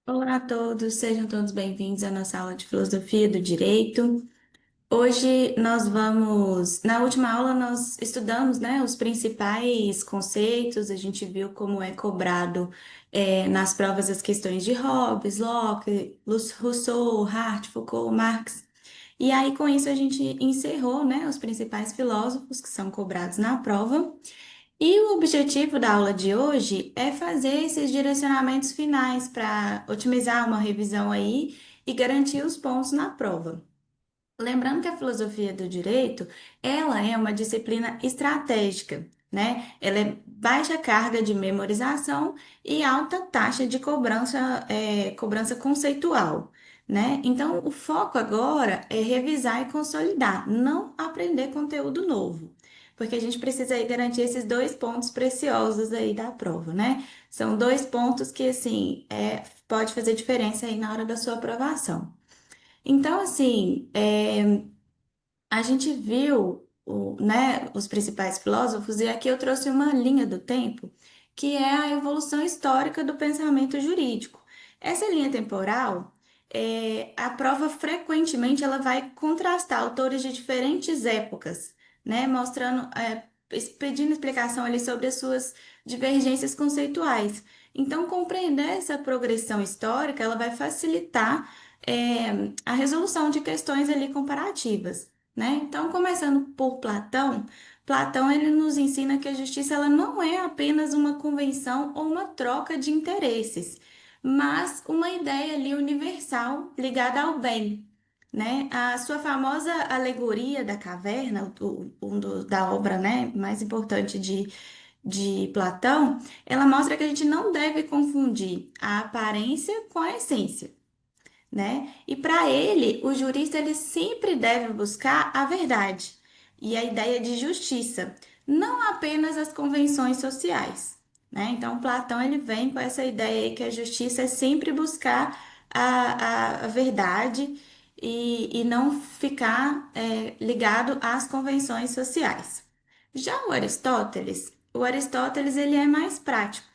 Olá a todos, sejam todos bem-vindos à nossa aula de Filosofia do Direito. Hoje na última aula nós estudamos, né, os principais conceitos, a gente viu como é cobrado nas provas as questões de Hobbes, Locke, Rousseau, Hart, Foucault, Marx. E aí com isso a gente encerrou, né, os principais filósofos que são cobrados na prova. E o objetivo da aula de hoje é fazer esses direcionamentos finais para otimizar uma revisão aí e garantir os pontos na prova. Lembrando que a filosofia do direito, ela é uma disciplina estratégica, né? Ela é baixa carga de memorização e alta taxa de cobrança, cobrança conceitual, né? Então, o foco agora é revisar e consolidar, não aprender conteúdo novo. Porque a gente precisa aí garantir esses dois pontos preciosos aí da prova, né? São dois pontos que, assim, pode fazer diferença aí na hora da sua aprovação. Então, assim, a gente viu, né, os principais filósofos, e aqui eu trouxe uma linha do tempo, que é a evolução histórica do pensamento jurídico. Essa linha temporal, a prova frequentemente ela vai contrastar autores de diferentes épocas, né, mostrando, pedindo explicação ali sobre as suas divergências conceituais. Então, compreender essa progressão histórica, ela vai facilitar, a resolução de questões ali comparativas, né? Então, começando por Platão, Platão ele nos ensina que a justiça ela não é apenas uma convenção ou uma troca de interesses, mas uma ideia ali universal ligada ao bem, né? A sua famosa alegoria da caverna, da obra, né, mais importante de Platão, ela mostra que a gente não deve confundir a aparência com a essência, né? E para ele, o jurista ele sempre deve buscar a verdade e a ideia de justiça, não apenas as convenções sociais, né? Então, Platão ele vem com essa ideia aí que a justiça é sempre buscar a verdade e não ficar ligado às convenções sociais. Já o Aristóteles ele é mais prático.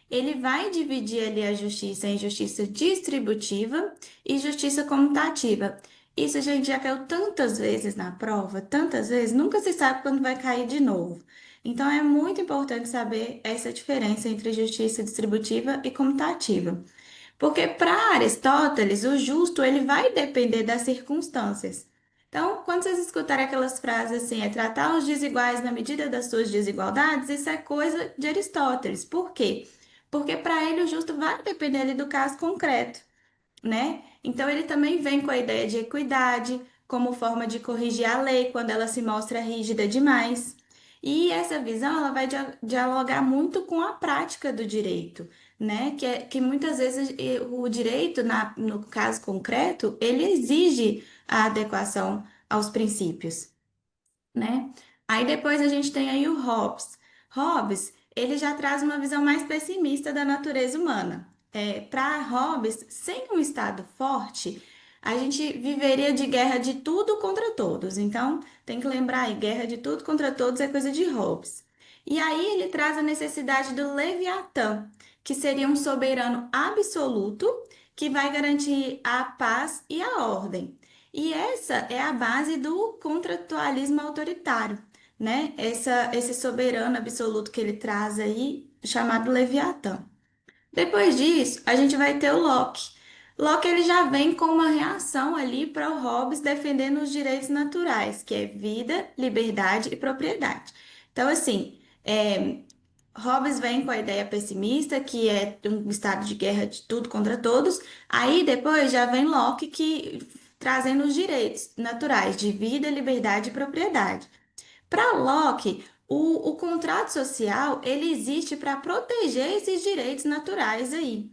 Ele vai dividir ali a justiça em justiça distributiva e justiça comutativa. Isso, gente, já caiu tantas vezes na prova, tantas vezes, nunca se sabe quando vai cair de novo. Então, é muito importante saber essa diferença entre justiça distributiva e comutativa. Porque para Aristóteles, o justo ele vai depender das circunstâncias. Então, quando vocês escutarem aquelas frases assim, é tratar os desiguais na medida das suas desigualdades, isso é coisa de Aristóteles. Por quê? Porque para ele o justo vai depender ali do caso concreto, né? Então ele também vem com a ideia de equidade como forma de corrigir a lei quando ela se mostra rígida demais. E essa visão ela vai dialogar muito com a prática do direito, né? Que muitas vezes o direito, no caso concreto, ele exige a adequação aos princípios, né? Aí depois a gente tem aí o Hobbes. Hobbes, ele já traz uma visão mais pessimista da natureza humana. Para Hobbes, sem um Estado forte, a gente viveria de guerra de tudo contra todos. Então, tem que lembrar aí, guerra de tudo contra todos é coisa de Hobbes. E aí ele traz a necessidade do Leviatã, que seria um soberano absoluto que vai garantir a paz e a ordem. E essa é a base do contratualismo autoritário, né? Esse soberano absoluto que ele traz aí, chamado Leviatã. Depois disso, a gente vai ter o Locke. Locke ele já vem com uma reação ali para o Hobbes defendendo os direitos naturais, que é vida, liberdade e propriedade. Então, assim, Hobbes vem com a ideia pessimista, que é um estado de guerra de tudo contra todos. Aí depois já vem Locke que trazendo os direitos naturais de vida, liberdade e propriedade. Para Locke, o contrato social ele existe para proteger esses direitos naturais aí.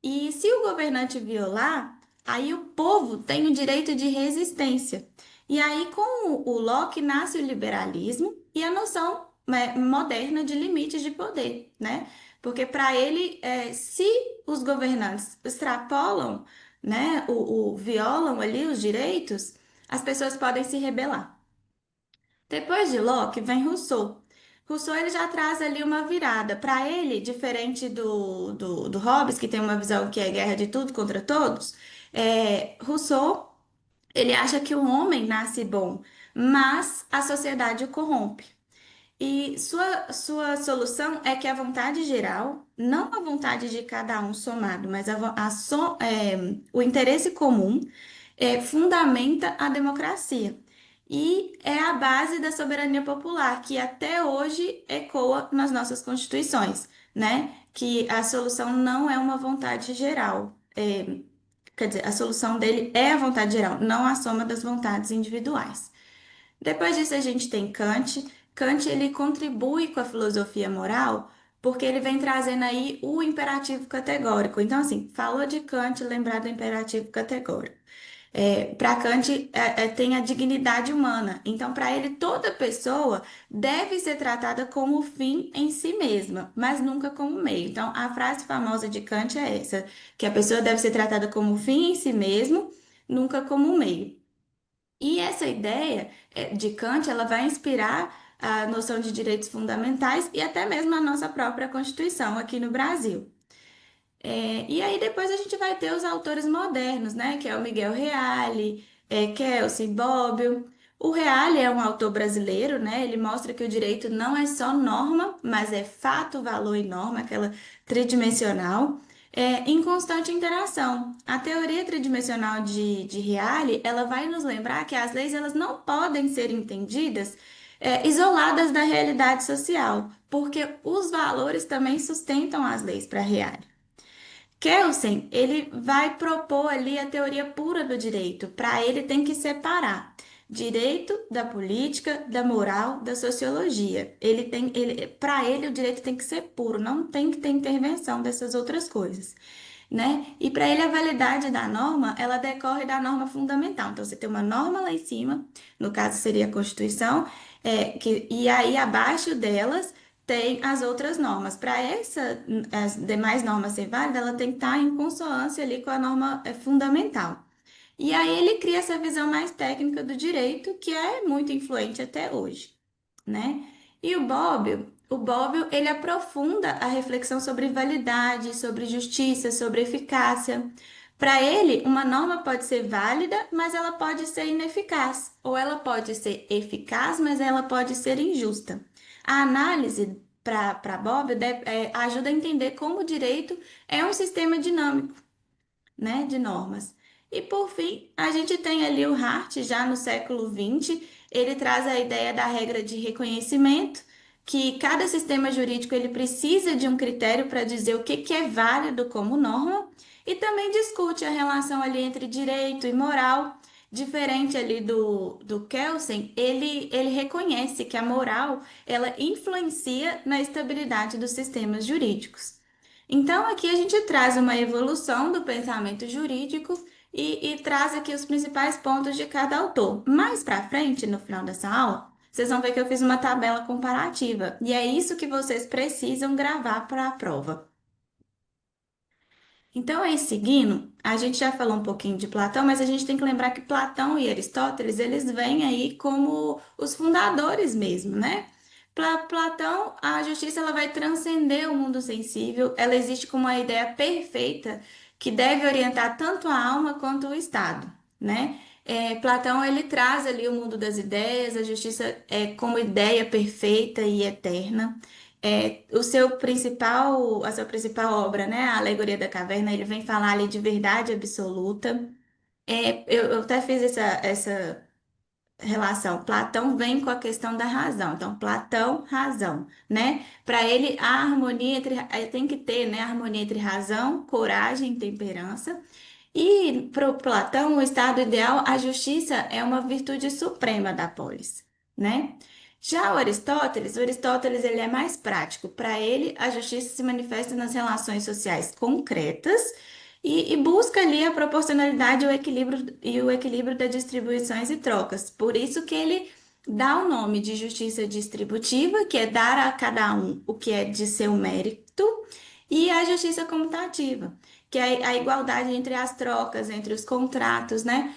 E se o governante violar, aí o povo tem o direito de resistência. E aí, com o Locke, nasce o liberalismo e a noção moderna de limites de poder, né? Porque para ele, se os governantes extrapolam, né, violam ali os direitos, as pessoas podem se rebelar. Depois de Locke vem Rousseau. Rousseau ele já traz ali uma virada. Para ele, diferente do Hobbes, que tem uma visão que é guerra de tudo contra todos, Rousseau ele acha que o homem nasce bom, mas a sociedade o corrompe. E sua solução é que a vontade geral, não a vontade de cada um somado, mas o interesse comum, fundamenta a democracia. E é a base da soberania popular, que até hoje ecoa nas nossas constituições, né? Que a solução não é uma vontade geral. Quer dizer, a solução dele é a vontade geral, não a soma das vontades individuais. Depois disso, a gente tem Kant. Kant ele contribui com a filosofia moral porque ele vem trazendo aí o imperativo categórico. Então, assim, falou de Kant, lembrar do imperativo categórico. Para Kant, tem a dignidade humana. Então, para ele, toda pessoa deve ser tratada como fim em si mesma, mas nunca como meio. Então, a frase famosa de Kant é essa, que a pessoa deve ser tratada como fim em si mesmo, nunca como meio. E essa ideia de Kant, ela vai inspirar a noção de direitos fundamentais e até mesmo a nossa própria Constituição aqui no Brasil. E aí depois a gente vai ter os autores modernos, né? Que é o Miguel Reale, Kelsey Bobbio. O Reale é um autor brasileiro, né? Ele mostra que o direito não é só norma, mas é fato, valor e norma, aquela tridimensional, em constante interação. A teoria tridimensional de Reale, ela vai nos lembrar que as leis elas não podem ser entendidas isoladas da realidade social, porque os valores também sustentam as leis para Reale. Kelsen, ele vai propor ali a teoria pura do direito. Para ele tem que separar direito da política, da moral, da sociologia. Para ele o direito tem que ser puro, não tem que ter intervenção dessas outras coisas, né? E para ele a validade da norma, ela decorre da norma fundamental. Então você tem uma norma lá em cima, no caso seria a Constituição, e aí abaixo delas tem as outras normas. Para as demais normas ser válida, ela tem que estar em consonância ali com a norma fundamental. E aí ele cria essa visão mais técnica do direito, que é muito influente até hoje, né? E o Bobbio, ele aprofunda a reflexão sobre validade, sobre justiça, sobre eficácia. Para ele, uma norma pode ser válida, mas ela pode ser ineficaz, ou ela pode ser eficaz, mas ela pode ser injusta. A análise para Bobbio ajuda a entender como o direito é um sistema dinâmico, né, de normas. E por fim, a gente tem ali o Hart, já no século XX, ele traz a ideia da regra de reconhecimento, que cada sistema jurídico ele precisa de um critério para dizer o que é válido como norma, e também discute a relação ali entre direito e moral. Diferente ali do Kelsen, ele reconhece que a moral ela influencia na estabilidade dos sistemas jurídicos. Então, aqui a gente traz uma evolução do pensamento jurídico e traz aqui os principais pontos de cada autor. Mais para frente, no final dessa aula, vocês vão ver que eu fiz uma tabela comparativa, e é isso que vocês precisam gravar para a prova. Então, aí seguindo, a gente já falou um pouquinho de Platão, mas a gente tem que lembrar que Platão e Aristóteles, eles vêm aí como os fundadores mesmo, né? Para Platão, a justiça ela vai transcender o mundo sensível, ela existe como uma ideia perfeita que deve orientar tanto a alma quanto o Estado, né? Platão, ele traz ali o mundo das ideias, a justiça como ideia perfeita e eterna. A sua principal obra, né, a Alegoria da Caverna, ele vem falar ali de verdade absoluta. Eu até fiz essa relação. Platão vem com a questão da razão. Então, Platão, razão, né? Para ele, a harmonia tem que ter, né, a harmonia entre razão, coragem e temperança. E para o Platão, o estado ideal, a justiça é uma virtude suprema da polis, né? Já o Aristóteles ele é mais prático. Para ele, a justiça se manifesta nas relações sociais concretas e busca ali a proporcionalidade e o equilíbrio das distribuições e trocas. Por isso que ele dá o nome de justiça distributiva, que é dar a cada um o que é de seu mérito, e a justiça comutativa, que é a igualdade entre as trocas, entre os contratos, né?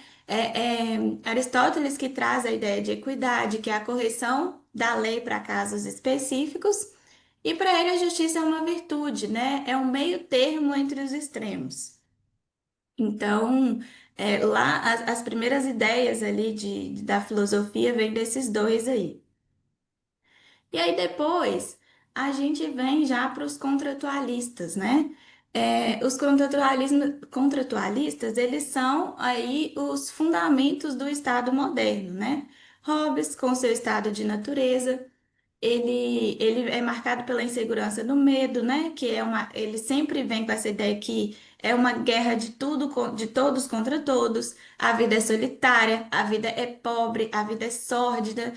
Aristóteles que traz a ideia de equidade, que é a correção da lei para casos específicos, e para ele a justiça é uma virtude, né? É um meio termo entre os extremos. Então, lá as primeiras ideias ali da filosofia vêm desses dois aí. E aí depois a gente vem já para os contratualistas, né? Os contratualistas, eles são aí os fundamentos do Estado moderno, né? Hobbes, com seu estado de natureza, ele é marcado pela insegurança do medo, né? Ele sempre vem com essa ideia que é uma guerra de tudo, de todos contra todos. A vida é solitária, a vida é pobre, a vida é sórdida,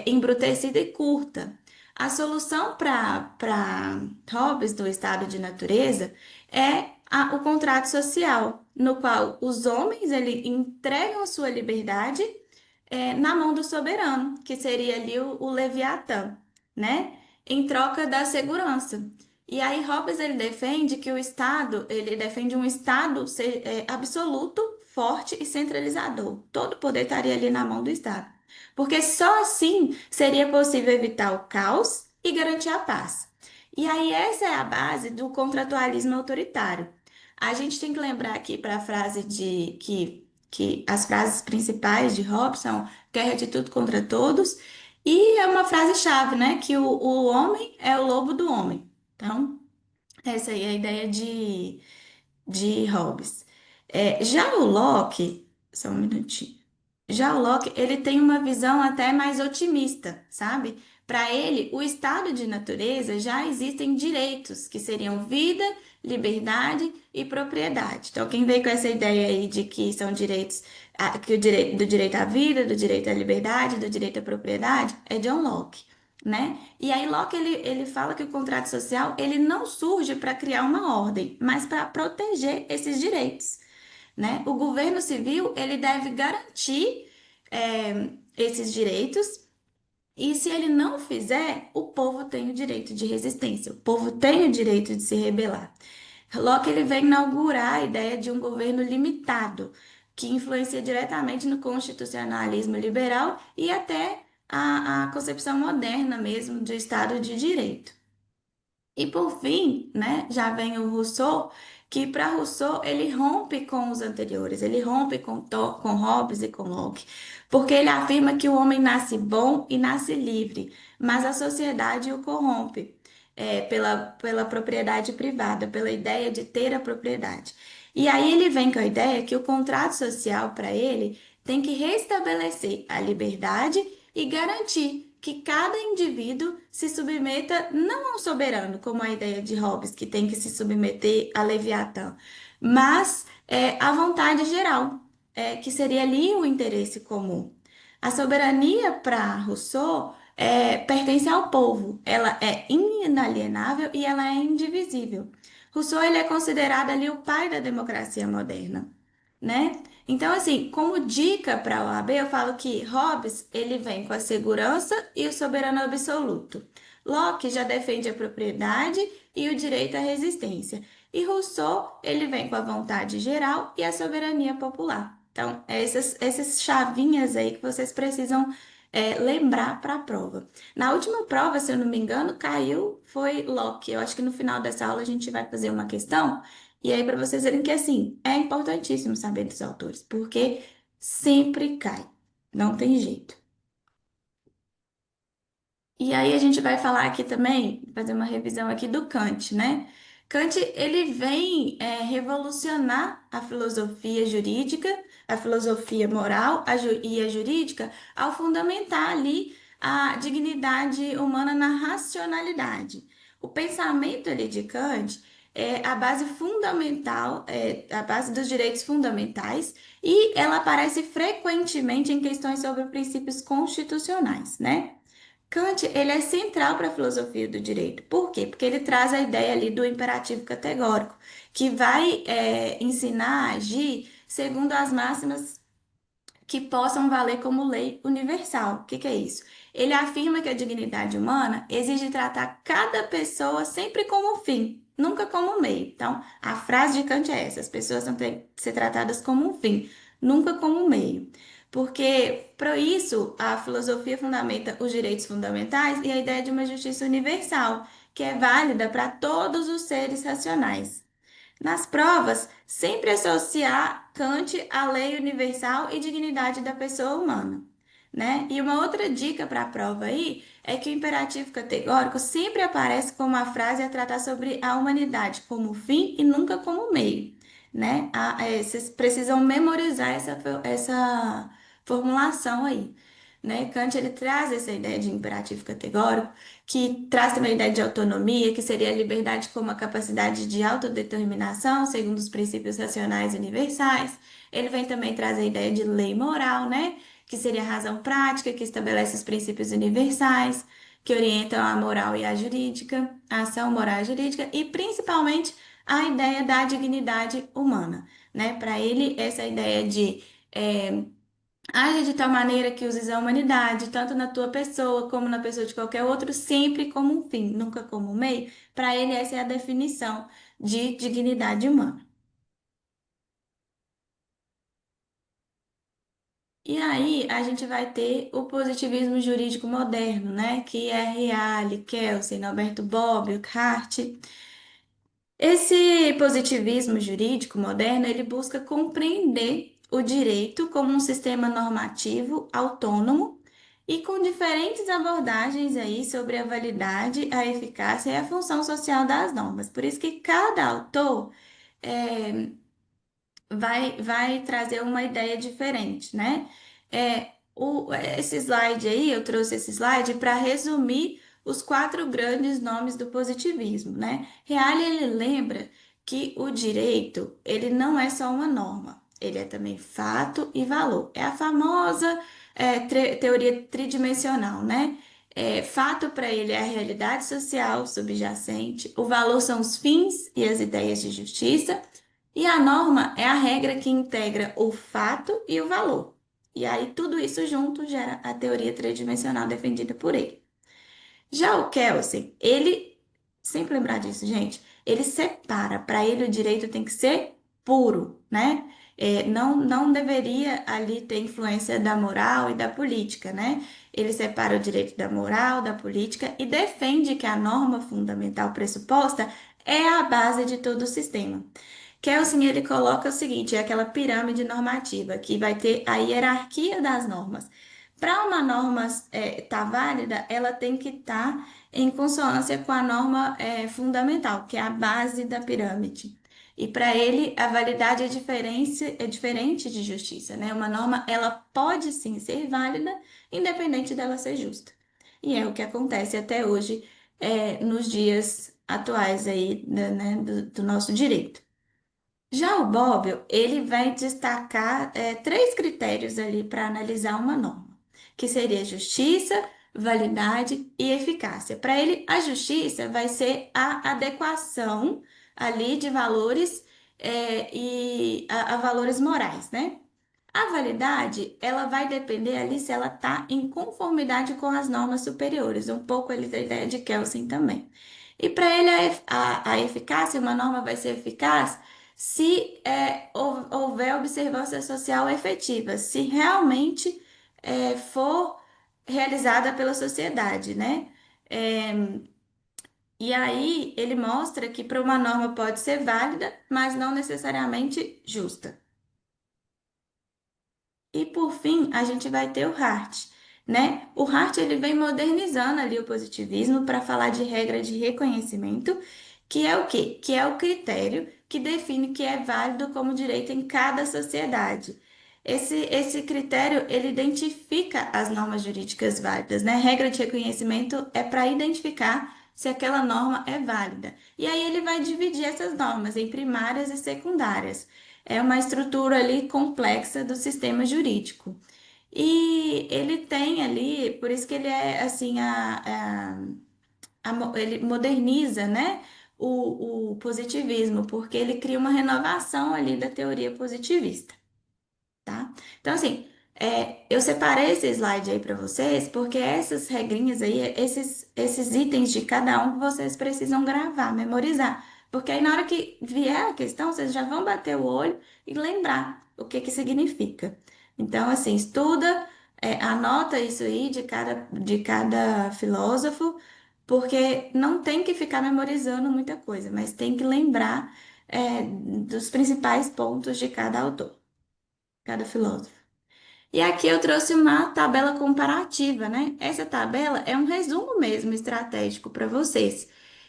embrutecida e curta. A solução para Hobbes do estado de natureza é o contrato social, no qual os homens ele entregam sua liberdade na mão do soberano, que seria ali o Leviatã, né? Em troca da segurança. E aí Hobbes ele defende que o Estado, ele defende um Estado absoluto, forte e centralizador. Todo o poder estaria ali na mão do Estado. Porque só assim seria possível evitar o caos e garantir a paz. E aí essa é a base do contratualismo autoritário. A gente tem que lembrar aqui para a frase que as frases principais de Hobbes são guerra de tudo contra todos, e é uma frase-chave, né? Que o homem é o lobo do homem. Então, essa aí é a ideia de Hobbes. Já o Locke, só um minutinho. Já o Locke, ele tem uma visão até mais otimista, sabe? Para ele, o estado de natureza já existem direitos, que seriam vida, liberdade e propriedade. Então, quem veio com essa ideia aí de que são direitos, que o direito do direito à vida, do direito à liberdade, do direito à propriedade, é John Locke, né? E aí Locke ele fala que o contrato social ele não surge para criar uma ordem, mas para proteger esses direitos, né? O governo civil ele deve garantir esses direitos e se ele não fizer, o povo tem o direito de resistência, o povo tem o direito de se rebelar. Locke ele vem inaugurar a ideia de um governo limitado, que influencia diretamente no constitucionalismo liberal e até a concepção moderna mesmo do Estado de Direito. E por fim, né, já vem o Rousseau, que para Rousseau ele rompe com os anteriores, ele rompe com Hobbes e com Locke, porque ele afirma que o homem nasce bom e nasce livre, mas a sociedade o corrompe, pela propriedade privada, pela ideia de ter a propriedade. E aí ele vem com a ideia que o contrato social para ele tem que restabelecer a liberdade e garantir que cada indivíduo se submeta não ao soberano, como a ideia de Hobbes, que tem que se submeter a Leviatã, mas à vontade geral, que seria ali o interesse comum. A soberania para Rousseau pertence ao povo, ela é inalienável e ela é indivisível. Rousseau ele é considerado ali o pai da democracia moderna, né? Então, assim, como dica para a OAB, eu falo que Hobbes, ele vem com a segurança e o soberano absoluto. Locke já defende a propriedade e o direito à resistência. E Rousseau, ele vem com a vontade geral e a soberania popular. Então, essas chavinhas aí que vocês precisam lembrar para a prova. Na última prova, se eu não me engano, caiu, foi Locke. Eu acho que no final dessa aula a gente vai fazer uma questão e aí, para vocês verem que, assim, é importantíssimo saber dos autores, porque sempre cai, não tem jeito. E aí, a gente vai falar aqui também, fazer uma revisão aqui do Kant, né? Kant, ele vem, revolucionar a filosofia jurídica, a filosofia moral e a jurídica, ao fundamentar ali a dignidade humana na racionalidade. O pensamento ali de Kant é a base fundamental, a base dos direitos fundamentais, e ela aparece frequentemente em questões sobre princípios constitucionais, né? Kant, ele é central para a filosofia do direito. Por quê? Porque ele traz a ideia ali do imperativo categórico, que vai, ensinar a agir segundo as máximas que possam valer como lei universal. O que que é isso? Ele afirma que a dignidade humana exige tratar cada pessoa sempre como um fim, nunca como um meio. Então, a frase de Kant é essa: as pessoas têm que ser tratadas como um fim, nunca como um meio. Porque, para isso, a filosofia fundamenta os direitos fundamentais e a ideia de uma justiça universal, que é válida para todos os seres racionais. Nas provas, sempre associar Kant à lei universal e dignidade da pessoa humana, né? E uma outra dica para a prova aí é que o imperativo categórico sempre aparece como a frase a tratar sobre a humanidade como fim e nunca como meio, né? Vocês precisam memorizar essa formulação aí. Né? Kant ele traz essa ideia de imperativo categórico, que traz também a ideia de autonomia, que seria a liberdade como a capacidade de autodeterminação, segundo os princípios racionais universais. Ele vem também trazer a ideia de lei moral, né? Que seria a razão prática, que estabelece os princípios universais, que orientam a moral e a jurídica, a ação moral e jurídica, e principalmente a ideia da dignidade humana, né? Para ele, essa ideia de age de tal maneira que uses a humanidade, tanto na tua pessoa como na pessoa de qualquer outro, sempre como um fim, nunca como um meio. Para ele, essa é a definição de dignidade humana. E aí, a gente vai ter o positivismo jurídico moderno, né? Que é Reale, Kelsen, Norberto Bobbio, Hart. Esse positivismo jurídico moderno, ele busca compreender o direito como um sistema normativo autônomo e com diferentes abordagens aí sobre a validade, a eficácia e a função social das normas. Por isso que cada autor é, vai trazer uma ideia diferente, né? Esse slide aí, eu trouxe esse slide para resumir os quatro grandes nomes do positivismo, né? Reale, ele lembra que o direito, ele não é só uma norma, ele é também fato e valor. É a famosa teoria tridimensional, né? Fato para ele é a realidade social subjacente, o valor são os fins e as ideias de justiça, e a norma é a regra que integra o fato e o valor. E aí, tudo isso junto gera a teoria tridimensional defendida por ele. Já o Kelsen, ele, sempre lembrar disso, gente, ele separa, para ele o direito tem que ser puro, né? Não deveria ali ter influência da moral e da política, né? Ele separa o direito da moral, da política e defende que a norma fundamental pressuposta é a base de todo o sistema. Kelsen, ele coloca o seguinte, é aquela pirâmide normativa, que vai ter a hierarquia das normas. Para uma norma estar válida, ela tem que estar em consonância com a norma fundamental, que é a base da pirâmide. E para ele, a validade é diferente de justiça, né? Uma norma, ela pode sim ser válida, independente dela ser justa. E é o que acontece até hoje, nos dias atuais aí, né, do nosso direito. Já o Bobbio, ele vai destacar três critérios ali para analisar uma norma, que seria justiça, validade e eficácia. Para ele, a justiça vai ser a adequação ali de valores e a valores morais, né? A validade, ela vai depender ali se ela está em conformidade com as normas superiores, um pouco ali da ideia de Kelsen também. E para ele, a eficácia, uma norma vai ser eficaz se houver observância social efetiva, se realmente for realizada pela sociedade, né? É, e aí ele mostra que para uma norma pode ser válida, mas não necessariamente justa. E por fim, a gente vai ter o Hart, né? O Hart ele vem modernizando ali o positivismo para falar de regra de reconhecimento, que é o quê? Que é o critério que define o que é válido como direito em cada sociedade. Esse critério, ele identifica as normas jurídicas válidas, né? Regra de reconhecimento é para identificar se aquela norma é válida. E aí ele vai dividir essas normas em primárias e secundárias. É uma estrutura ali complexa do sistema jurídico. E ele tem ali, por isso que ele é assim, ele moderniza, né, o positivismo, porque ele cria uma renovação ali da teoria positivista, tá? Então, assim, eu separei esse slide aí para vocês, porque essas regrinhas aí, esses itens de cada um, vocês precisam gravar, memorizar. Porque aí, na hora que vier a questão, vocês já vão bater o olho e lembrar o que que significa. Então, assim, estuda, anota isso aí de cada filósofo, porque não tem que ficar memorizando muita coisa, mas tem que lembrar, dos principais pontos de cada autor, cada filósofo. E aqui eu trouxe uma tabela comparativa, né? Essa tabela é um resumo mesmo estratégico para vocês,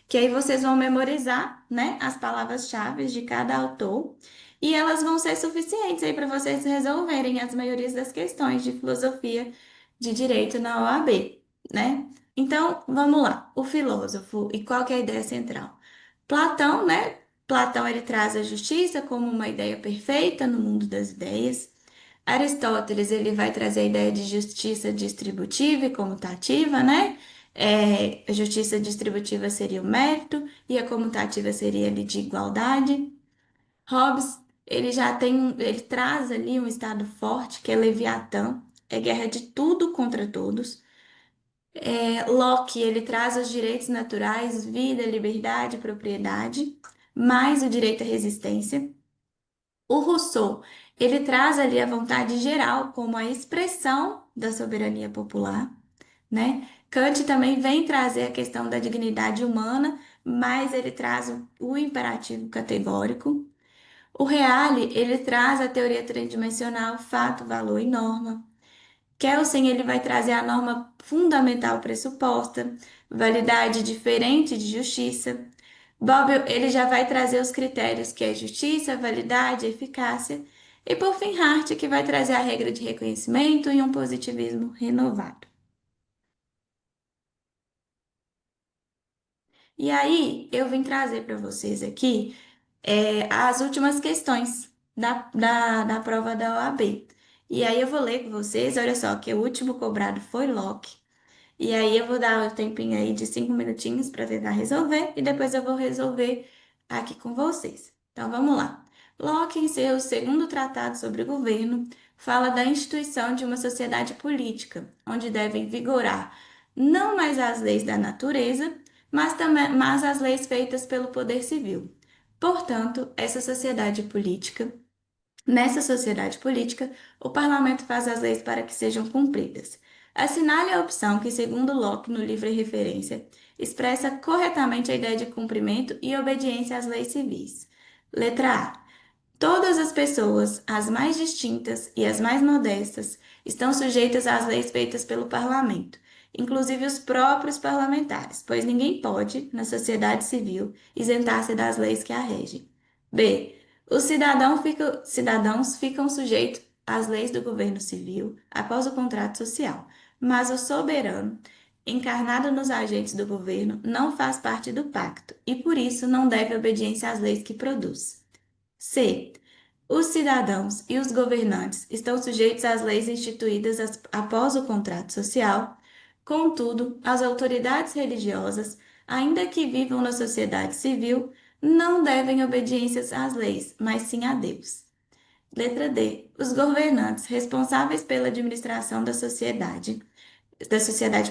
que aí vocês vão memorizar, né, as palavras-chave de cada autor, e elas vão ser suficientes aí para vocês resolverem as maiorias das questões de filosofia de direito na OAB, né? Então, vamos lá. O filósofo e qual que é a ideia central? Platão, né? Platão ele traz a justiça como uma ideia perfeita no mundo das ideias. Aristóteles, ele vai trazer a ideia de justiça distributiva e comutativa, né? A justiça distributiva seria o mérito e a comutativa seria ali de igualdade. Hobbes, ele traz ali um estado forte, que é Leviatã, é guerra de tudo contra todos. Locke, ele traz os direitos naturais, vida, liberdade, propriedade, mais o direito à resistência. O Rousseau, ele traz ali a vontade geral como a expressão da soberania popular, né? Kant também vem trazer a questão da dignidade humana, mas ele traz o imperativo categórico. O Reale, ele traz a teoria tridimensional, fato, valor e norma. Kelsen, ele vai trazer a norma fundamental pressuposta, validade diferente de justiça. Bob, ele já vai trazer os critérios que é justiça, validade, eficácia. E por fim, Hart, que vai trazer a regra de reconhecimento e um positivismo renovado. E aí, eu vim trazer para vocês aqui, as últimas questões da prova da OAB. E aí, eu vou ler com vocês, olha só, que o último cobrado foi Locke. E aí eu vou dar um tempinho aí de 5 minutinhos para tentar resolver e depois eu vou resolver aqui com vocês. Então vamos lá. Locke, em seu segundo tratado sobre o governo, fala da instituição de uma sociedade política, onde devem vigorar não mais as leis da natureza, mas as leis feitas pelo poder civil. Portanto, nessa sociedade política, o parlamento faz as leis para que sejam cumpridas. Assinale a opção que, segundo Locke, no livro de referência, expressa corretamente a ideia de cumprimento e obediência às leis civis. Letra A. Todas as pessoas, as mais distintas e as mais modestas, estão sujeitas às leis feitas pelo parlamento, inclusive os próprios parlamentares, pois ninguém pode, na sociedade civil, isentar-se das leis que a regem. B. Cidadãos ficam sujeitos às leis do governo civil após o contrato social, mas o soberano, encarnado nos agentes do governo, não faz parte do pacto e, por isso, não deve obediência às leis que produz. C. Os cidadãos e os governantes estão sujeitos às leis instituídas após o contrato social. Contudo, as autoridades religiosas, ainda que vivam na sociedade civil, não devem obediências às leis, mas sim a Deus. Letra D. Os governantes responsáveis pela administração da sociedade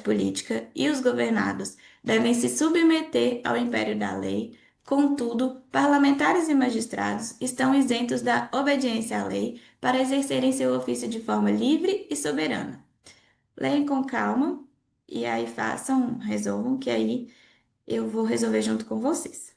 política e os governados devem se submeter ao império da lei. Contudo, parlamentares e magistrados estão isentos da obediência à lei para exercerem seu ofício de forma livre e soberana. Leem com calma e aí façam, resolvam, que aí eu vou resolver junto com vocês.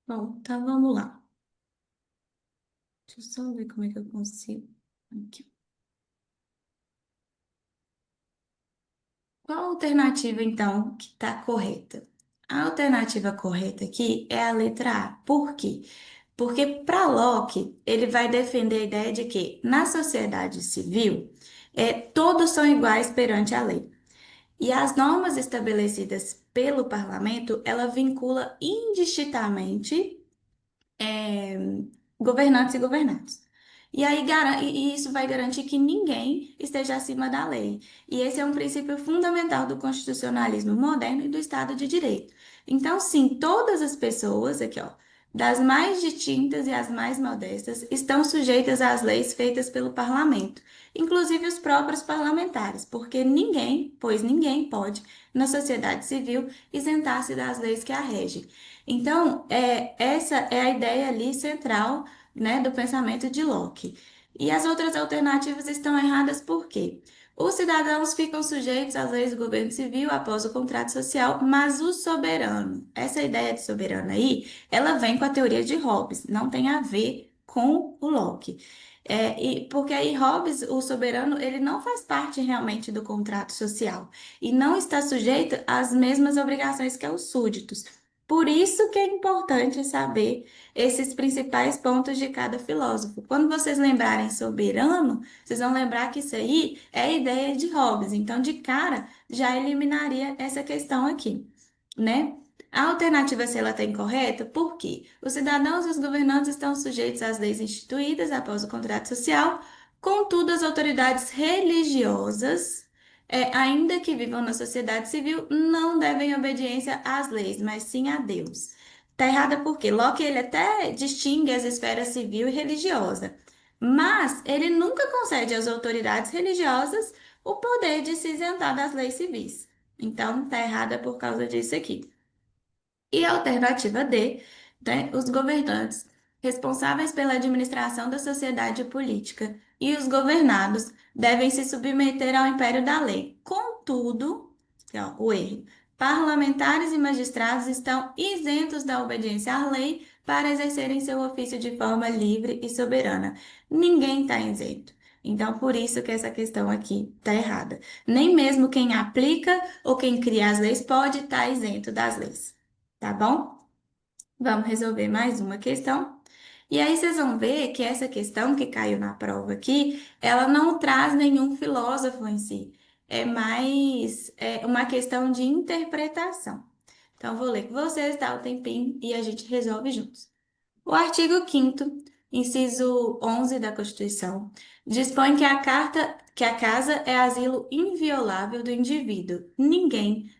Bom, então vamos lá. Deixa eu só ver como é que eu consigo. Aqui. Qual a alternativa, então, que está correta? A alternativa correta aqui é a letra A. Por quê? Porque para Locke, ele vai defender a ideia de que na sociedade civil, todos são iguais perante a lei. E as normas estabelecidas pelo parlamento, ela vincula indistintamente é, governantes e governados. E aí e isso vai garantir que ninguém esteja acima da lei. E esse é um princípio fundamental do constitucionalismo moderno e do Estado de Direito. Então, sim, todas as pessoas, aqui ó, das mais distintas e as mais modestas, estão sujeitas às leis feitas pelo parlamento, inclusive os próprios parlamentares, porque ninguém, pois ninguém pode, na sociedade civil, isentar-se das leis que a regem. Então, essa é a ideia ali central, né, do pensamento de Locke. E as outras alternativas estão erradas por quê? Os cidadãos ficam sujeitos às leis do governo civil após o contrato social, mas o soberano, essa ideia de soberano aí, ela vem com a teoria de Hobbes, não tem a ver com o Locke. Porque aí Hobbes, o soberano, ele não faz parte realmente do contrato social e não está sujeito às mesmas obrigações que os súditos. Por isso que é importante saber esses principais pontos de cada filósofo. Quando vocês lembrarem soberano, vocês vão lembrar que isso aí é a ideia de Hobbes. Então, de cara, já eliminaria essa questão aqui, né? A alternativa, se ela está incorreta, por quê? Os cidadãos e os governantes estão sujeitos às leis instituídas após o contrato social, contudo, as autoridades religiosas ainda que vivam na sociedade civil, não devem obediência às leis, mas sim a Deus. Tá errada porque Locke ele até distingue as esferas civil e religiosa, mas ele nunca concede às autoridades religiosas o poder de se isentar das leis civis. Então, tá errada por causa disso aqui. E a alternativa D, né, os governantes, responsáveis pela administração da sociedade política, e os governados devem se submeter ao império da lei. Contudo, aqui, ó, o erro, parlamentares e magistrados estão isentos da obediência à lei para exercerem seu ofício de forma livre e soberana. Ninguém está isento. Então, por isso que essa questão aqui está errada. Nem mesmo quem aplica ou quem cria as leis pode estar isento das leis. Tá bom? Vamos resolver mais uma questão. E aí vocês vão ver que essa questão que caiu na prova aqui, ela não traz nenhum filósofo em si. É mais uma questão de interpretação. Então, vou ler com vocês, dá o tempinho e a gente resolve juntos. O artigo 5º, inciso 11 da Constituição, dispõe que a casa é asilo inviolável do indivíduo. Ninguém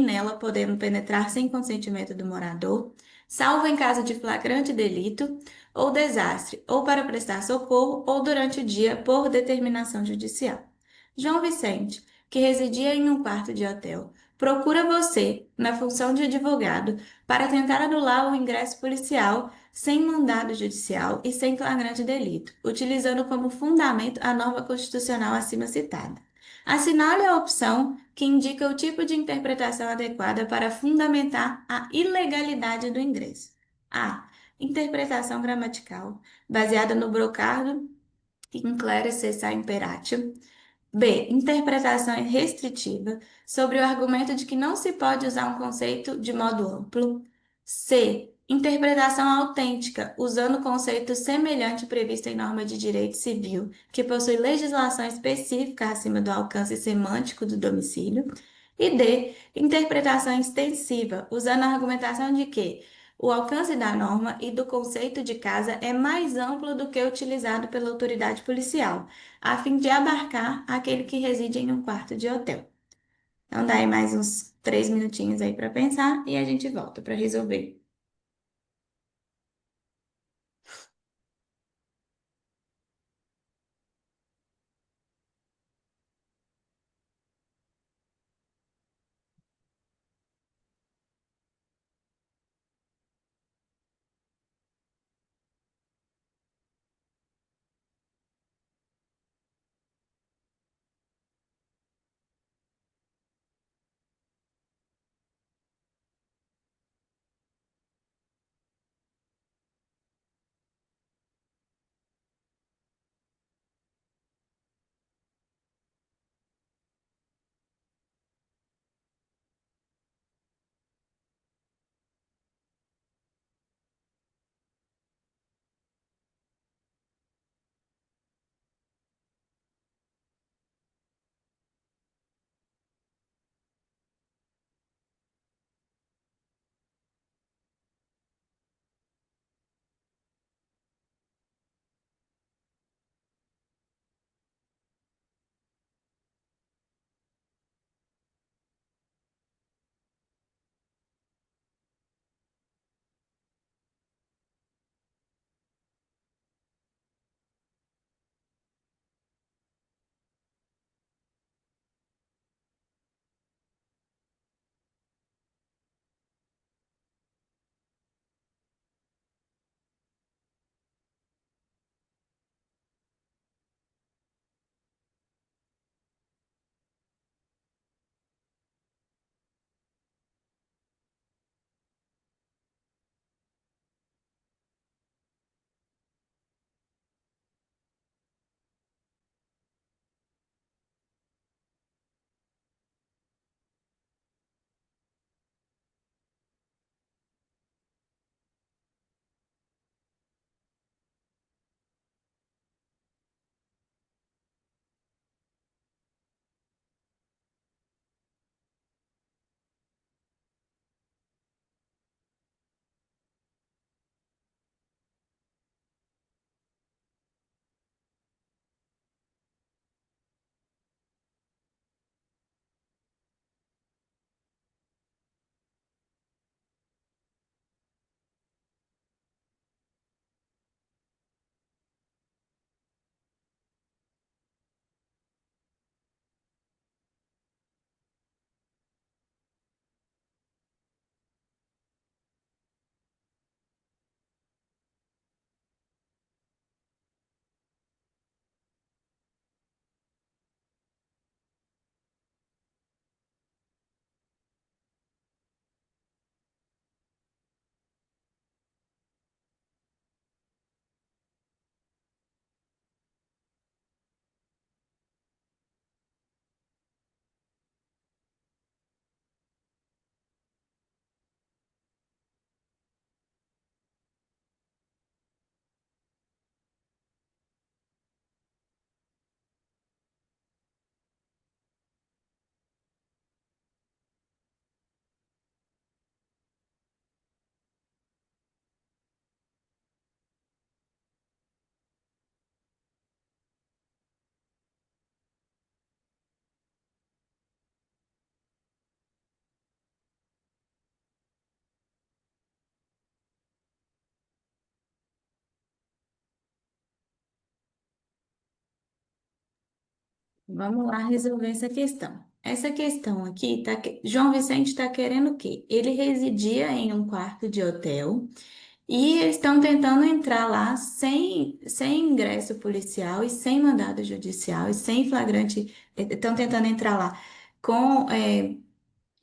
nela podendo penetrar sem consentimento do morador, salvo em caso de flagrante delito ou desastre, ou para prestar socorro, ou durante o dia por determinação judicial. João Vicente, que residia em um quarto de hotel, procura você, na função de advogado, para tentar anular o ingresso policial sem mandado judicial e sem flagrante delito, utilizando como fundamento a norma constitucional acima citada. Assinale a opção que indica o tipo de interpretação adequada para fundamentar a ilegalidade do ingresso. A. Interpretação gramatical, baseada no brocardo in clare cessa imperatio. B. Interpretação restritiva, sobre o argumento de que não se pode usar um conceito de modo amplo. C. Interpretação autêntica, usando o conceito semelhante previsto em norma de direito civil, que possui legislação específica acima do alcance semântico do domicílio. E D. Interpretação extensiva, usando a argumentação de que o alcance da norma e do conceito de casa é mais amplo do que utilizado pela autoridade policial a fim de abarcar aquele que reside em um quarto de hotel. Então, dá aí mais uns 3 minutinhos aí para pensar e a gente volta para resolver. Vamos lá resolver essa questão. Essa questão aqui, João Vicente está querendo o quê? Ele residia em um quarto de hotel e eles estão tentando entrar lá sem ingresso policial e sem mandado judicial e sem flagrante. Estão tentando entrar lá com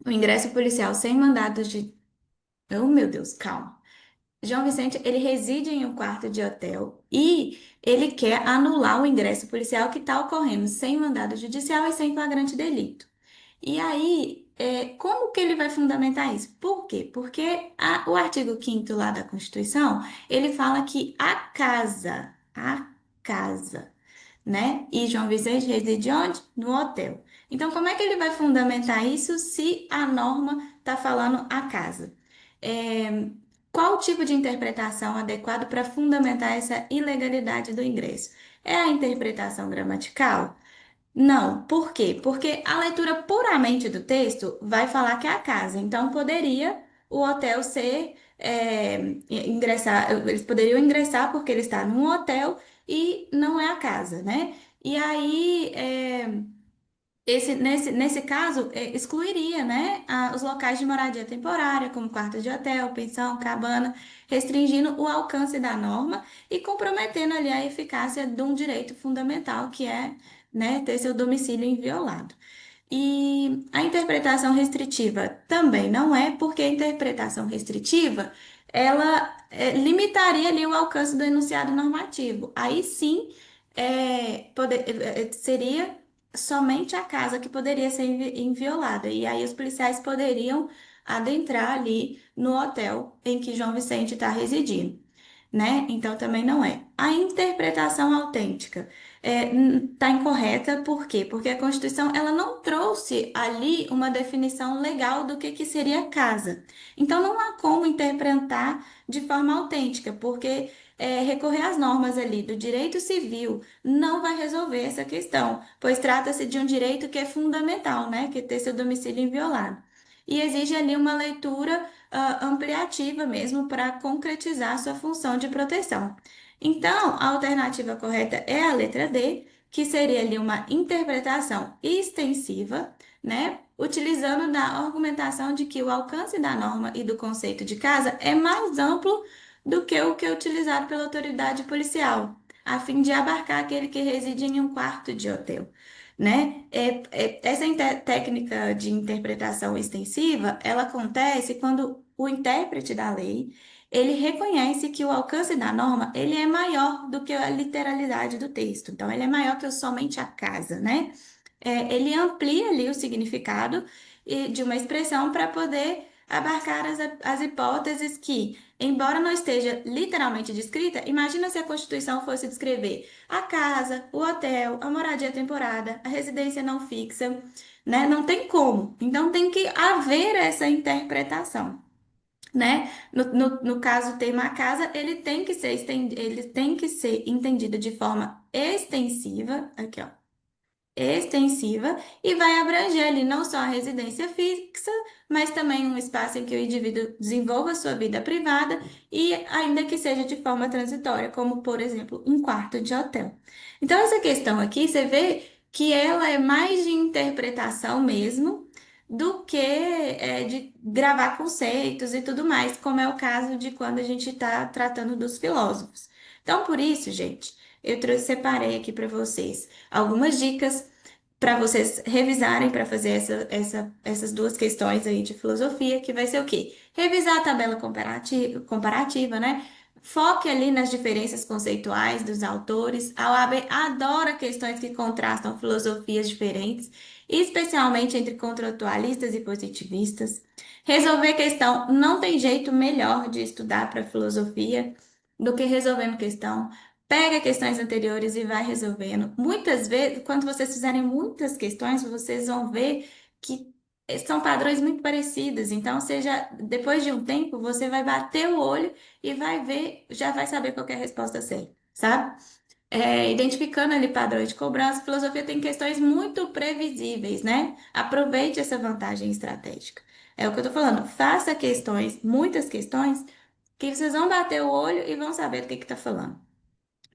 o ingresso policial sem mandado de. Oh, meu Deus, calma. João Vicente, ele reside em um quarto de hotel e ele quer anular o ingresso policial que está ocorrendo sem mandado judicial e sem flagrante delito. E aí, como que ele vai fundamentar isso? Por quê? Porque o artigo 5º lá da Constituição, ele fala que a casa, né? E João Vicente reside onde? No hotel. Então, como é que ele vai fundamentar isso se a norma está falando a casa? É, qual o tipo de interpretação adequado para fundamentar essa ilegalidade do ingresso? É a interpretação gramatical? Não, por quê? Porque a leitura puramente do texto vai falar que é a casa. Então, poderia o hotel ser, ingressar, eles poderiam ingressar porque ele está num hotel e não é a casa, né? E aí, nesse caso, excluiria, né, os locais de moradia temporária, como quartos de hotel, pensão, cabana, restringindo o alcance da norma e comprometendo ali a eficácia de um direito fundamental, que é, né, ter seu domicílio inviolado. E a interpretação restritiva também não é, porque a interpretação restritiva, ela limitaria ali o alcance do enunciado normativo. Aí sim, seria somente a casa que poderia ser inviolada. E aí os policiais poderiam adentrar ali no hotel em que João Vicente está residindo, né? Então também não é. A interpretação autêntica está incorreta, por quê? Porque a Constituição ela não trouxe ali uma definição legal do que seria casa. Então não há como interpretar de forma autêntica, porque recorrer às normas ali do direito civil não vai resolver essa questão, pois trata-se de um direito que é fundamental, né? Que é ter seu domicílio inviolado. E exige ali uma leitura ampliativa mesmo para concretizar sua função de proteção. Então, a alternativa correta é a letra D, que seria ali uma interpretação extensiva, né? Utilizando da argumentação de que o alcance da norma e do conceito de casa é mais amplo do que o que é utilizado pela autoridade policial, a fim de abarcar aquele que reside em um quarto de hotel, né? Essa técnica de interpretação extensiva, ela acontece quando o intérprete da lei, ele reconhece que o alcance da norma, ele é maior do que a literalidade do texto. Então, ele é maior que o somente a casa, né? Ele amplia ali o significado de uma expressão para poder abarcar as hipóteses que, embora não esteja literalmente descrita, imagina se a Constituição fosse descrever a casa, o hotel, a moradia temporada, a residência não fixa, né? Não tem como. Então tem que haver essa interpretação, né? No caso, o tema casa, ele tem que ser entendido de forma extensiva, aqui, ó, extensiva e vai abranger ali não só a residência fixa, mas também um espaço em que o indivíduo desenvolva sua vida privada e ainda que seja de forma transitória, como por exemplo, um quarto de hotel. Então essa questão aqui, você vê que ela é mais de interpretação mesmo do que de gravar conceitos e tudo mais, como é o caso de quando a gente está tratando dos filósofos. Então, por isso, gente, separei aqui para vocês algumas dicas para vocês revisarem para fazer essas duas questões aí de filosofia, que vai ser o quê? Revisar a tabela comparativa, né? Foque ali nas diferenças conceituais dos autores. A OAB adora questões que contrastam filosofias diferentes, especialmente entre contratualistas e positivistas. Resolver questão não tem jeito melhor de estudar para filosofia do que resolvendo questão. Pega questões anteriores e vai resolvendo. Muitas vezes, quando vocês fizerem muitas questões, vocês vão ver que são padrões muito parecidos. Então, seja depois de um tempo, você vai bater o olho e vai ver, já vai saber qual que é a resposta certa, sabe? Identificando ali padrões de cobrança, a filosofia tem questões muito previsíveis, né? Aproveite essa vantagem estratégica. É o que eu tô falando. Faça questões, muitas questões, que vocês vão bater o olho e vão saber do que tá falando.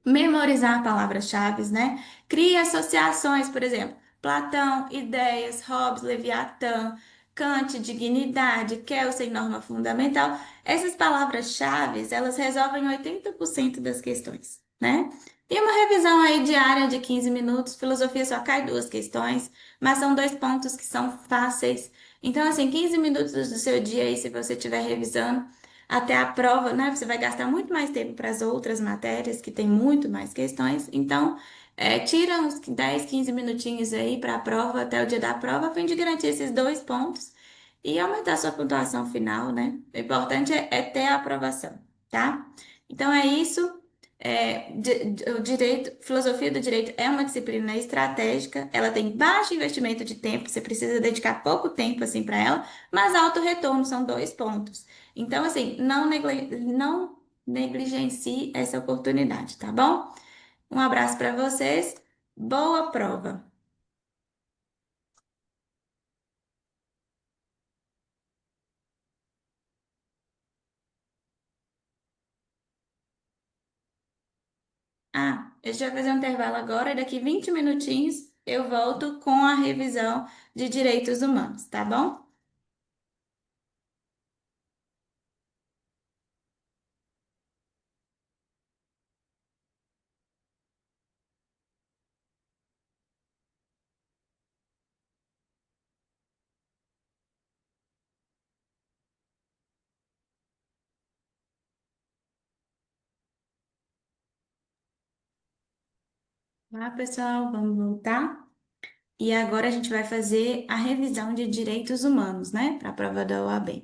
memorizar palavras-chave, né? Crie associações, por exemplo, Platão, ideias, Hobbes, Leviatã, Kant, dignidade, Kelsen, norma fundamental. Essas palavras-chave, elas resolvem 80% das questões, né? E uma revisão aí diária de 15 minutos, filosofia só cai duas questões, mas são dois pontos que são fáceis. Então, assim, 15 minutos do seu dia aí, se você estiver revisando, até a prova, né? Você vai gastar muito mais tempo para as outras matérias, que tem muito mais questões. Então, tira uns 10, 15 minutinhos aí para a prova, até o dia da prova, a fim de garantir esses dois pontos e aumentar a sua pontuação final, né? O importante é ter a aprovação, tá? Então, é isso. O direito, filosofia do direito é uma disciplina estratégica, ela tem baixo investimento de tempo, você precisa dedicar pouco tempo assim para ela, mas alto retorno são dois pontos. Então, assim, não negligencie essa oportunidade, tá bom? Um abraço para vocês, boa prova! Ah, a gente vai fazer um intervalo agora, e daqui 20 minutinhos eu volto com a revisão de direitos humanos, tá bom? Olá, pessoal, vamos voltar. E agora a gente vai fazer a revisão de direitos humanos, né, para a prova da OAB.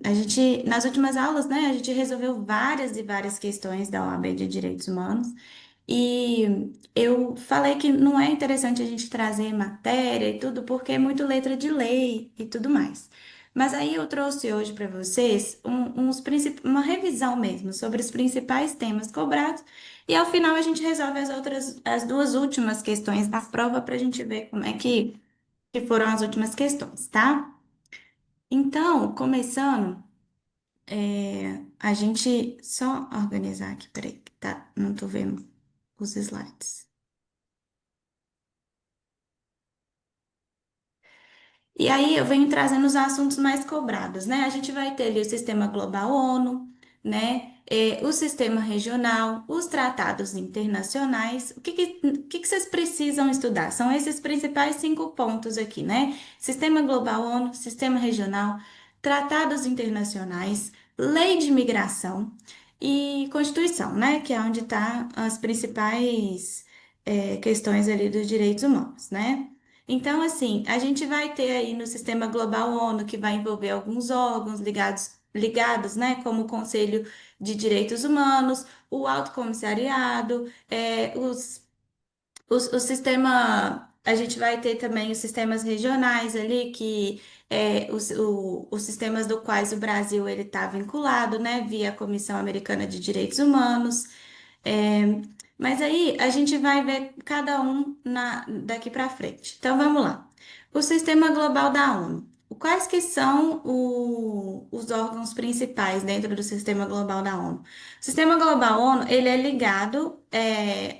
A gente, nas últimas aulas, né, a gente resolveu várias e várias questões da OAB de Direitos Humanos e eu falei que não é interessante a gente trazer matéria e tudo porque é muito letra de lei e tudo mais. Mas aí eu trouxe hoje para vocês uma revisão mesmo sobre os principais temas cobrados e ao final a gente resolve as duas últimas questões da prova para a gente ver como é que foram as últimas questões, tá? Então, começando. A gente só organizar aqui, peraí, que tá, não tô vendo os slides. E aí eu venho trazendo os assuntos mais cobrados, né? A gente vai ter ali o Sistema Global ONU, né? O Sistema Regional, os tratados internacionais. O que vocês precisam estudar? São esses principais cinco pontos aqui, né? Sistema Global ONU, Sistema Regional, tratados internacionais, lei de imigração e Constituição, né? Que é onde tá as principais, questões ali dos direitos humanos, né? Então, assim, a gente vai ter aí no Sistema Global ONU, que vai envolver alguns órgãos ligados, né, como o Conselho de Direitos Humanos, o Alto Comissariado, o sistema. A gente vai ter também os sistemas regionais ali, que os sistemas do quais o Brasil ele está vinculado, né, via a Comissão Americana de Direitos Humanos. É, mas aí a gente vai ver cada um daqui para frente. Então vamos lá. O Sistema Global da ONU. Quais que são os órgãos principais dentro do Sistema Global da ONU? O Sistema Global ONU, ele é ligado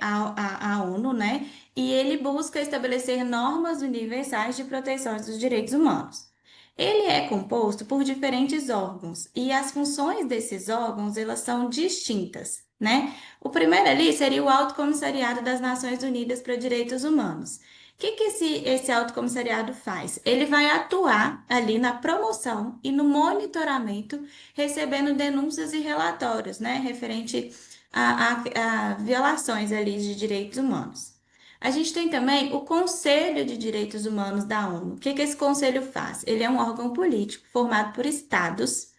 à ONU, né? E ele busca estabelecer normas universais de proteção dos direitos humanos. Ele é composto por diferentes órgãos e as funções desses órgãos, elas são distintas, né? O primeiro ali seria o Alto Comissariado das Nações Unidas para Direitos Humanos. O que que esse Alto Comissariado faz? Ele vai atuar ali na promoção e no monitoramento, recebendo denúncias e relatórios, né, referente a violações ali de direitos humanos. A gente tem também o Conselho de Direitos Humanos da ONU. O que que esse conselho faz? Ele é um órgão político formado por estados,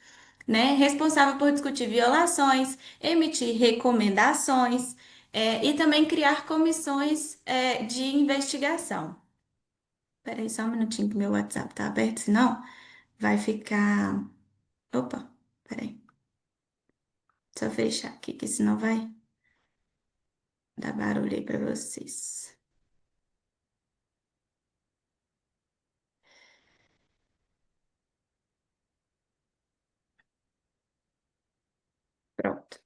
né, responsável por discutir violações, emitir recomendações, e também criar comissões, de investigação. Peraí, só um minutinho que meu WhatsApp tá aberto, senão vai ficar. Opa, peraí. Só fechar aqui, que senão vai dar barulho aí para vocês. Pronto.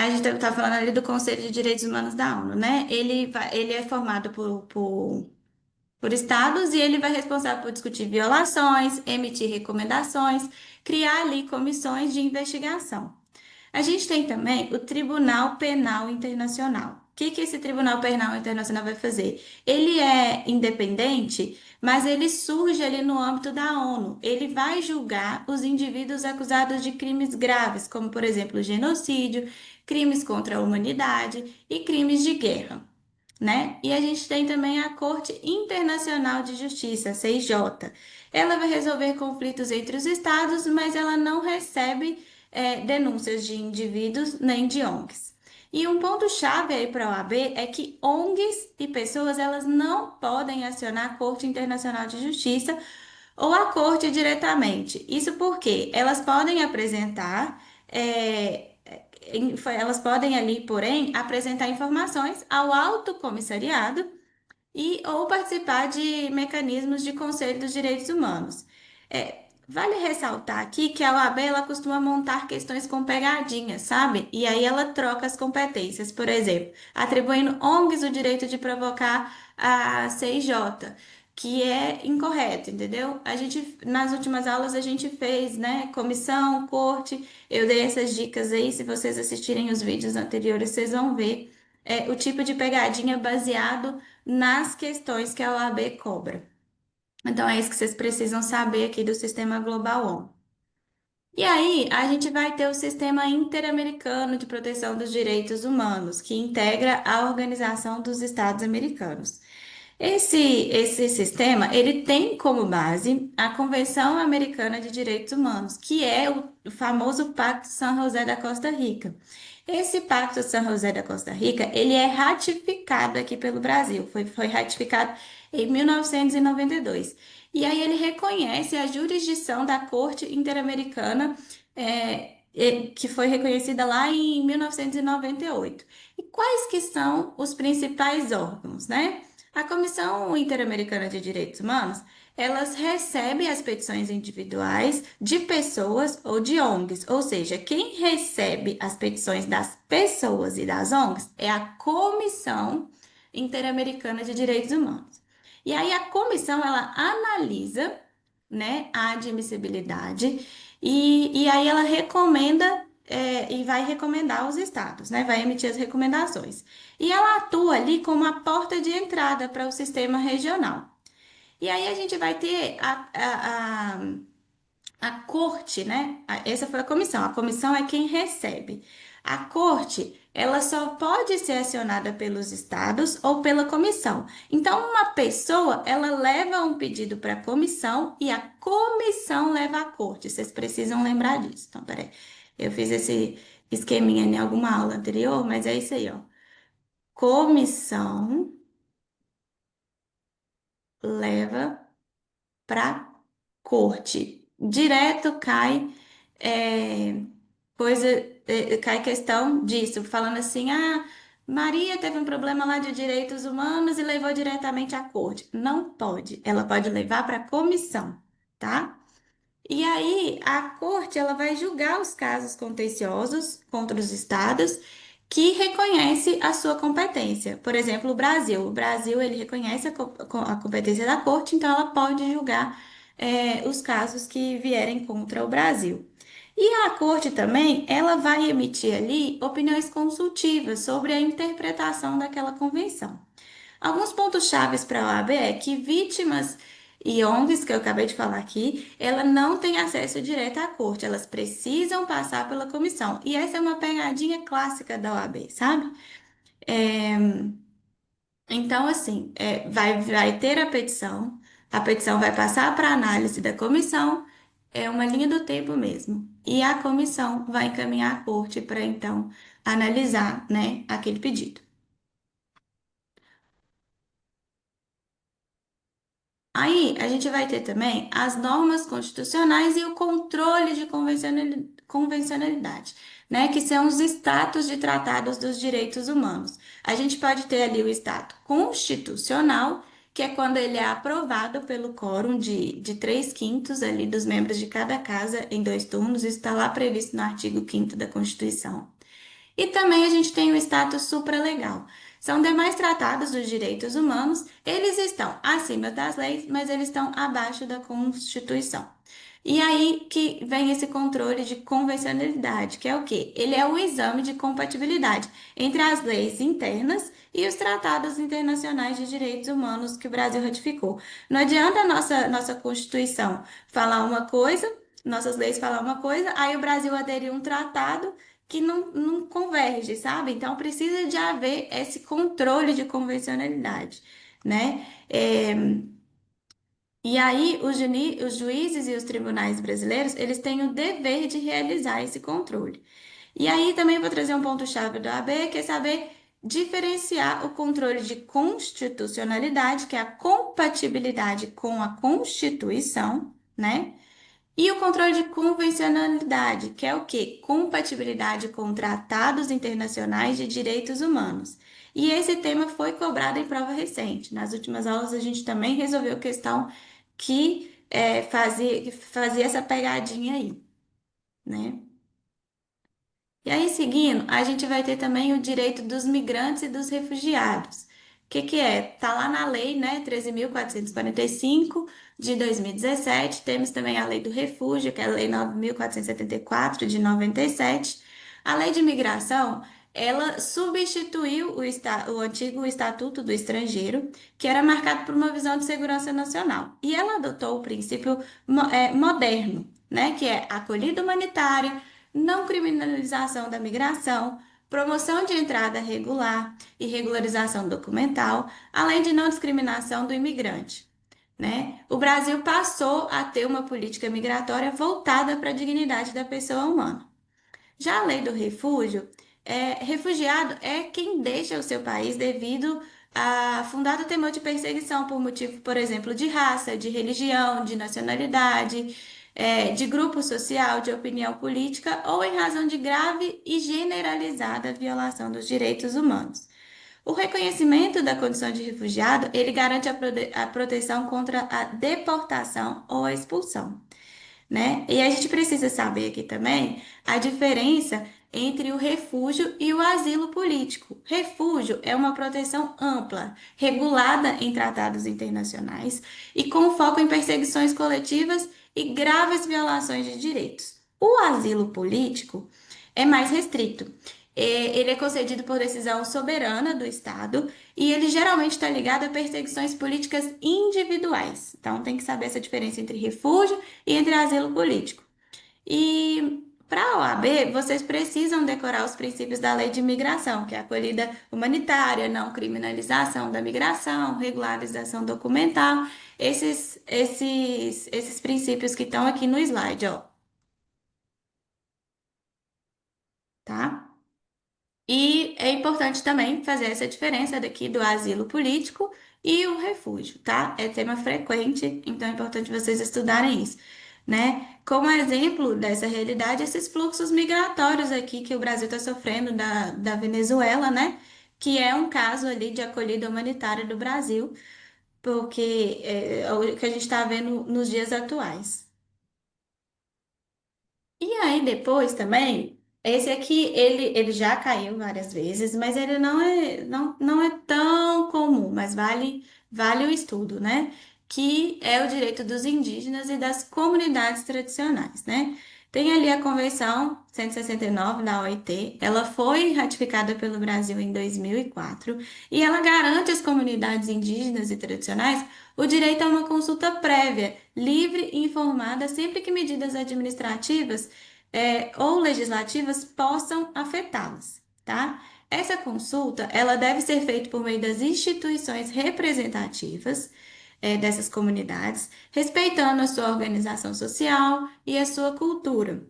A gente está falando ali do Conselho de Direitos Humanos da ONU, né? Ele é formado por estados e ele vai responsável por discutir violações, emitir recomendações, criar ali comissões de investigação. A gente tem também o Tribunal Penal Internacional. O que que esse Tribunal Penal Internacional vai fazer? Ele é independente, mas ele surge ali no âmbito da ONU. Ele vai julgar os indivíduos acusados de crimes graves, como, por exemplo, genocídio, crimes contra a humanidade e crimes de guerra, né? E a gente tem também a Corte Internacional de Justiça, CIJ. Ela vai resolver conflitos entre os estados, mas ela não recebe denúncias de indivíduos nem de ONGs. E um ponto-chave aí para a OAB é que ONGs e pessoas elas não podem acionar a Corte Internacional de Justiça ou a Corte diretamente. Isso porque elas podem apresentar elas podem ali, porém, apresentar informações ao alto comissariado e ou participar de mecanismos de Conselho dos Direitos Humanos. Vale ressaltar aqui que a OAB ela costuma montar questões com pegadinhas, sabe? E aí ela troca as competências, por exemplo, atribuindo ONGs o direito de provocar a CIJ, que é incorreto, entendeu? Nas últimas aulas a gente fez, né, comissão, corte, eu dei essas dicas aí, se vocês assistirem os vídeos anteriores, vocês vão ver o tipo de pegadinha baseado nas questões que a OAB cobra. Então, é isso que vocês precisam saber aqui do Sistema Global ONU. E aí, a gente vai ter o Sistema Interamericano de Proteção dos Direitos Humanos, que integra a Organização dos Estados Americanos. Esse sistema, ele tem como base a Convenção Americana de Direitos Humanos, que é o famoso Pacto San José da Costa Rica. Esse Pacto San José da Costa Rica, ele é ratificado aqui pelo Brasil, foi ratificado em 1992. E aí ele reconhece a jurisdição da Corte Interamericana, que foi reconhecida lá em 1998. E quais que são os principais órgãos, né? A Comissão Interamericana de Direitos Humanos, elas recebem as petições individuais de pessoas ou de ONGs, ou seja, quem recebe as petições das pessoas e das ONGs é a Comissão Interamericana de Direitos Humanos. E aí a comissão, ela analisa, né, a admissibilidade e aí ela recomenda e vai recomendar aos estados, né? Vai emitir as recomendações. E ela atua ali como a porta de entrada para o sistema regional. E aí a gente vai ter a corte, né? Essa foi a comissão. A comissão é quem recebe. A corte, ela só pode ser acionada pelos estados ou pela comissão. Então, uma pessoa, ela leva um pedido para a comissão e a comissão leva à corte. Vocês precisam lembrar disso. Então, peraí. Eu fiz esse esqueminha em alguma aula anterior, mas é isso aí, ó. Comissão leva para corte. Direto cai é, coisa, cai questão disso, falando assim, Maria teve um problema lá de direitos humanos e levou diretamente à corte. Não pode, ela pode levar para a comissão, tá? E aí, a corte ela vai julgar os casos contenciosos contra os estados que reconhece a sua competência. Por exemplo, o Brasil. O Brasil ele reconhece a competência da corte, então ela pode julgar os casos que vierem contra o Brasil. E a corte também, ela vai emitir ali opiniões consultivas sobre a interpretação daquela convenção. Alguns pontos chaves para a OAB é que vítimas e ONGs, que eu acabei de falar aqui, ela não tem acesso direto à corte, elas precisam passar pela comissão. E essa é uma pegadinha clássica da OAB, sabe? É, então, assim, vai ter a petição vai passar para análise da comissão, é uma linha do tempo mesmo. E a comissão vai encaminhar à corte para então analisar, né, aquele pedido. Aí a gente vai ter também as normas constitucionais e o controle de convencionalidade, né? Que são os status de tratados dos direitos humanos. A gente pode ter ali o status constitucional, que é quando ele é aprovado pelo quórum de 3/5 ali dos membros de cada casa em 2 turnos. Isso está lá previsto no artigo 5º da Constituição. E também a gente tem o status supralegal. São demais tratados dos direitos humanos, eles estão acima das leis, mas eles estão abaixo da Constituição. E aí que vem esse controle de convencionalidade, que é o quê? Ele é o exame de compatibilidade entre as leis internas e os tratados internacionais de direitos humanos que o Brasil ratificou. Não adianta a nossa Constituição falar uma coisa, nossas leis falar uma coisa, aí o Brasil aderir a um tratado que não converge, sabe? Então precisa de haver esse controle de convencionalidade, né? E aí, os juízes e os tribunais brasileiros, eles têm o dever de realizar esse controle. E aí também vou trazer um ponto-chave do AB, que é saber diferenciar o controle de constitucionalidade, que é a compatibilidade com a Constituição, né? E o controle de convencionalidade, que é o quê? Compatibilidade com tratados internacionais de direitos humanos. E esse tema foi cobrado em prova recente. Nas últimas aulas, a gente também resolveu questão que fazia essa pegadinha aí, né? E aí, seguindo, a gente vai ter também o direito dos migrantes e dos refugiados. O que que é? Tá lá na lei, né, 13.445 de 2017. Temos também a lei do refúgio, que é a lei 9.474 de 97. A lei de imigração, ela substituiu o antigo Estatuto do Estrangeiro, que era marcado por uma visão de segurança nacional. E ela adotou o princípio moderno, né, que é acolhida humanitária, não criminalização da migração, promoção de entrada regular e regularização documental, além de não discriminação do imigrante, né? O Brasil passou a ter uma política migratória voltada para a dignidade da pessoa humana. Já a lei do refúgio, refugiado é quem deixa o seu país devido a fundado temor de perseguição por motivo, por exemplo, de raça, de religião, de nacionalidade, de grupo social, de opinião política ou em razão de grave e generalizada violação dos direitos humanos. O reconhecimento da condição de refugiado, ele garante a proteção contra a deportação ou a expulsão, né? E a gente precisa saber aqui também a diferença entre o refúgio e o asilo político. Refúgio é uma proteção ampla, regulada em tratados internacionais e com foco em perseguições coletivas e graves violações de direitos. O asilo político é mais restrito. Ele é concedido por decisão soberana do Estado e ele geralmente está ligado a perseguições políticas individuais. Então, tem que saber essa diferença entre refúgio e entre asilo político. E para a OAB, vocês precisam decorar os princípios da lei de imigração, que é a acolhida humanitária, não criminalização da migração, regularização documental, esses princípios que estão aqui no slide, ó, tá? E é importante também fazer essa diferença daqui do asilo político e o refúgio, tá? É tema frequente, então é importante vocês estudarem isso, né? Como exemplo dessa realidade, esses fluxos migratórios aqui que o Brasil está sofrendo da Venezuela, né? Que é um caso ali de acolhida humanitária do Brasil, porque é o que a gente está vendo nos dias atuais. E aí depois também, esse aqui ele já caiu várias vezes, mas ele não é tão comum, mas vale o estudo, né? Que é o direito dos indígenas e das comunidades tradicionais, né? Tem ali a Convenção 169 da OIT, ela foi ratificada pelo Brasil em 2004 e ela garante às comunidades indígenas e tradicionais o direito a uma consulta prévia, livre e informada, sempre que medidas administrativas ou legislativas possam afetá-las, tá? Essa consulta, ela deve ser feita por meio das instituições representativas, dessas comunidades, respeitando a sua organização social e a sua cultura,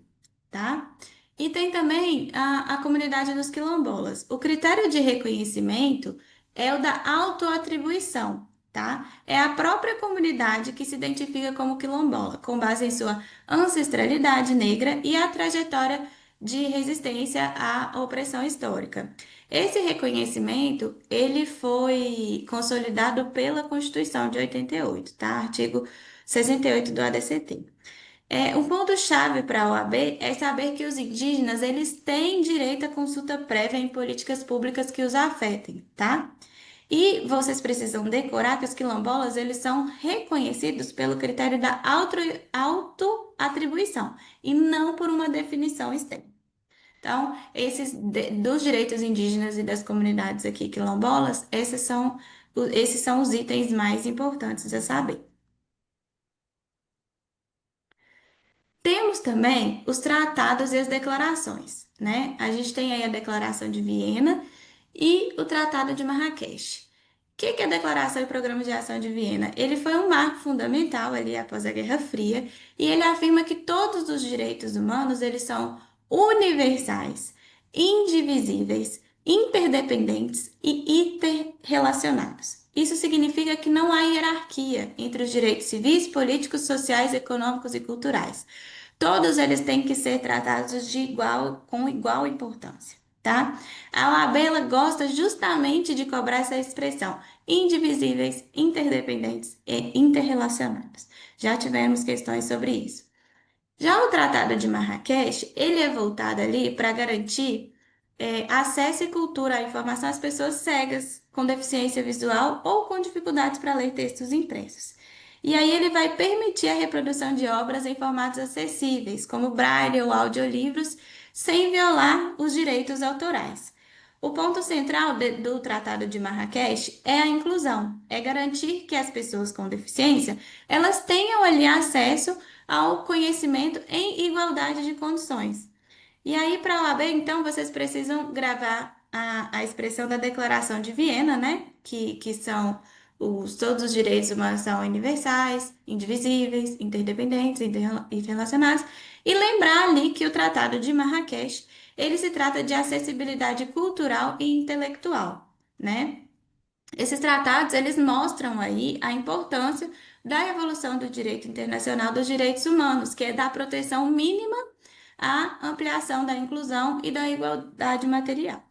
tá? E tem também a comunidade dos quilombolas. O critério de reconhecimento é o da autoatribuição, tá? É a própria comunidade que se identifica como quilombola, com base em sua ancestralidade negra e a trajetória de resistência à opressão histórica. Esse reconhecimento, ele foi consolidado pela Constituição de 88, tá? Artigo 68 do ADCT. Um ponto-chave para a OAB é saber que os indígenas, eles têm direito à consulta prévia em políticas públicas que os afetem, tá? E vocês precisam decorar que os quilombolas, eles são reconhecidos pelo critério da autoatribuição e não por uma definição externa. Então, dos direitos indígenas e das comunidades aqui quilombolas, esses são os itens mais importantes a saber. Temos também os tratados e as declarações, né? A gente tem aí a Declaração de Viena e o Tratado de Marrakech. O que é a Declaração e Programa de Ação de Viena? Ele foi um marco fundamental ali após a Guerra Fria e ele afirma que todos os direitos humanos eles são universais, indivisíveis, interdependentes e interrelacionados. Isso significa que não há hierarquia entre os direitos civis, políticos, sociais, econômicos e culturais. Todos eles têm que ser tratados com igual importância, tá? A OAB ela gosta justamente de cobrar essa expressão, indivisíveis, interdependentes e interrelacionados. Já tivemos questões sobre isso. Já o Tratado de Marrakech, ele é voltado ali para garantir acesso e cultura à informação às pessoas cegas, com deficiência visual ou com dificuldades para ler textos impressos. E aí ele vai permitir a reprodução de obras em formatos acessíveis, como braille ou audiolivros, sem violar os direitos autorais. O ponto central do Tratado de Marrakech é a inclusão, é garantir que as pessoas com deficiência elas tenham ali acesso ao conhecimento em igualdade de condições. E aí, para a OAB, então, vocês precisam gravar a expressão da Declaração de Viena, né? Que são todos os direitos humanos são universais, indivisíveis, interdependentes, interrelacionados. E lembrar ali que o Tratado de Marrakech, ele se trata de acessibilidade cultural e intelectual, né? Esses tratados, eles mostram aí a importância da evolução do direito internacional dos direitos humanos, que é dar proteção mínima à ampliação da inclusão e da igualdade material,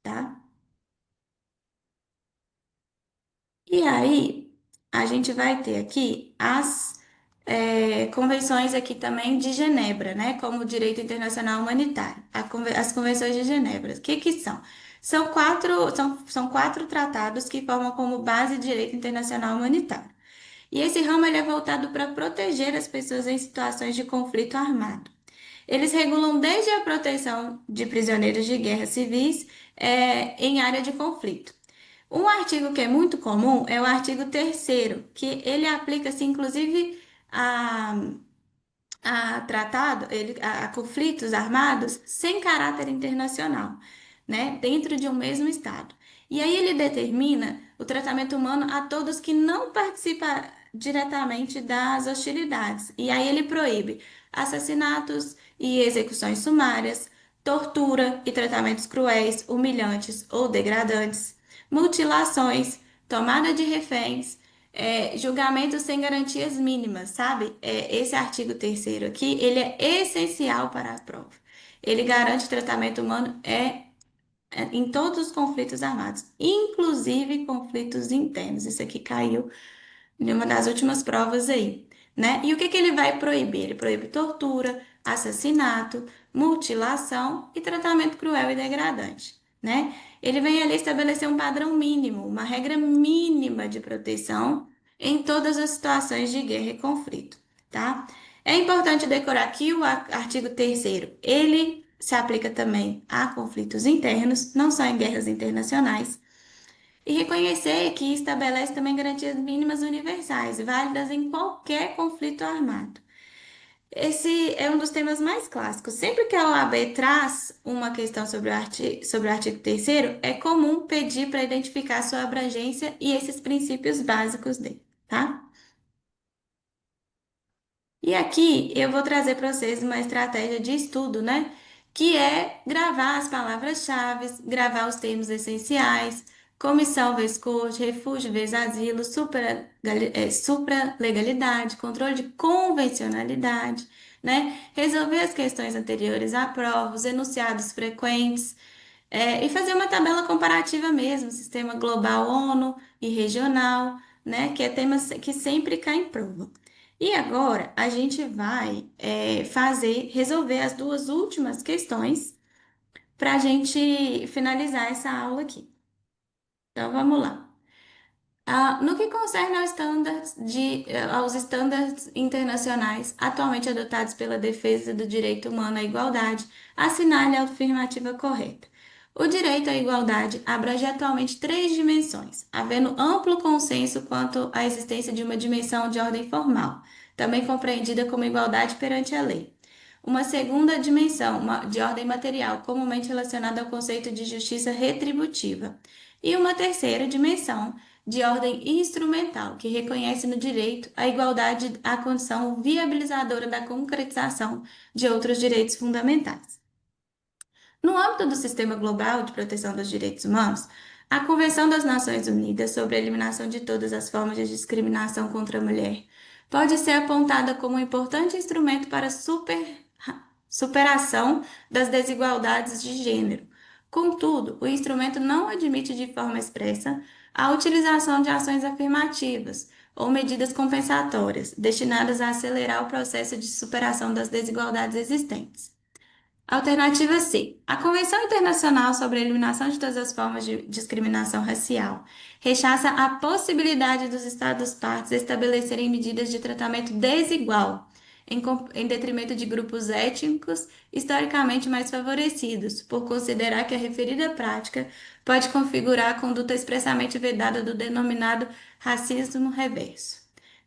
tá? E aí, a gente vai ter aqui as convenções aqui também de Genebra, né? Como o direito internacional humanitário, as convenções de Genebra. O que que são? São quatro tratados que formam como base o direito internacional humanitário. E esse ramo ele é voltado para proteger as pessoas em situações de conflito armado. Eles regulam desde a proteção de prisioneiros de guerra civis em área de conflito. Um artigo que é muito comum é o artigo terceiro, que ele aplica-se inclusive a a conflitos armados sem caráter internacional, né, dentro de um mesmo estado. E aí ele determina o tratamento humano a todos que não participam diretamente das hostilidades. E aí ele proíbe assassinatos e execuções sumárias, tortura e tratamentos cruéis, humilhantes ou degradantes, mutilações, tomada de reféns, julgamento sem garantias mínimas, sabe? Esse artigo terceiro aqui, ele é essencial para a prova. Ele garante tratamento humano em todos os conflitos armados, inclusive conflitos internos. Isso aqui caiu em uma das últimas provas aí, né? E o que que ele vai proibir? Ele proíbe tortura, assassinato, mutilação e tratamento cruel e degradante, né? Ele vem ali estabelecer um padrão mínimo, uma regra mínima de proteção em todas as situações de guerra e conflito, tá? É importante decorar que o artigo terceiro, ele se aplica também a conflitos internos, não só em guerras internacionais, e reconhecer que estabelece também garantias mínimas universais, válidas em qualquer conflito armado. Esse é um dos temas mais clássicos. Sempre que a OAB traz uma questão sobre o artigo 3º, é comum pedir para identificar sua abrangência e esses princípios básicos dele, tá? E aqui eu vou trazer para vocês uma estratégia de estudo, né? Que é gravar as palavras-chave, gravar os termos essenciais, comissão vez corte, refúgio vez asilo, supralegalidade, controle de convencionalidade, né? Resolver as questões anteriores à prova, os enunciados frequentes, e fazer uma tabela comparativa mesmo, sistema global ONU e regional, né? Que é temas que sempre caem em prova. E agora a gente vai resolver as duas últimas questões para a gente finalizar essa aula aqui. Então vamos lá. No que concerne aos estándares internacionais atualmente adotados pela defesa do direito humano à igualdade, assinale a afirmativa correta. O direito à igualdade abrange atualmente três dimensões, havendo amplo consenso quanto à existência de uma dimensão de ordem formal, também compreendida como igualdade perante a lei. Uma segunda dimensão, de ordem material, comumente relacionada ao conceito de justiça retributiva. E uma terceira dimensão, de ordem instrumental, que reconhece no direito a igualdade à condição viabilizadora da concretização de outros direitos fundamentais. No âmbito do Sistema Global de Proteção dos Direitos Humanos, a Convenção das Nações Unidas sobre a Eliminação de Todas as Formas de Discriminação contra a Mulher pode ser apontada como um importante instrumento para a superação das desigualdades de gênero. Contudo, o instrumento não admite de forma expressa a utilização de ações afirmativas ou medidas compensatórias destinadas a acelerar o processo de superação das desigualdades existentes. Alternativa C. A Convenção Internacional sobre a Eliminação de Todas as Formas de Discriminação Racial rechaça a possibilidade dos Estados-partes estabelecerem medidas de tratamento desigual em detrimento de grupos étnicos historicamente mais favorecidos, por considerar que a referida prática pode configurar a conduta expressamente vedada do denominado racismo reverso.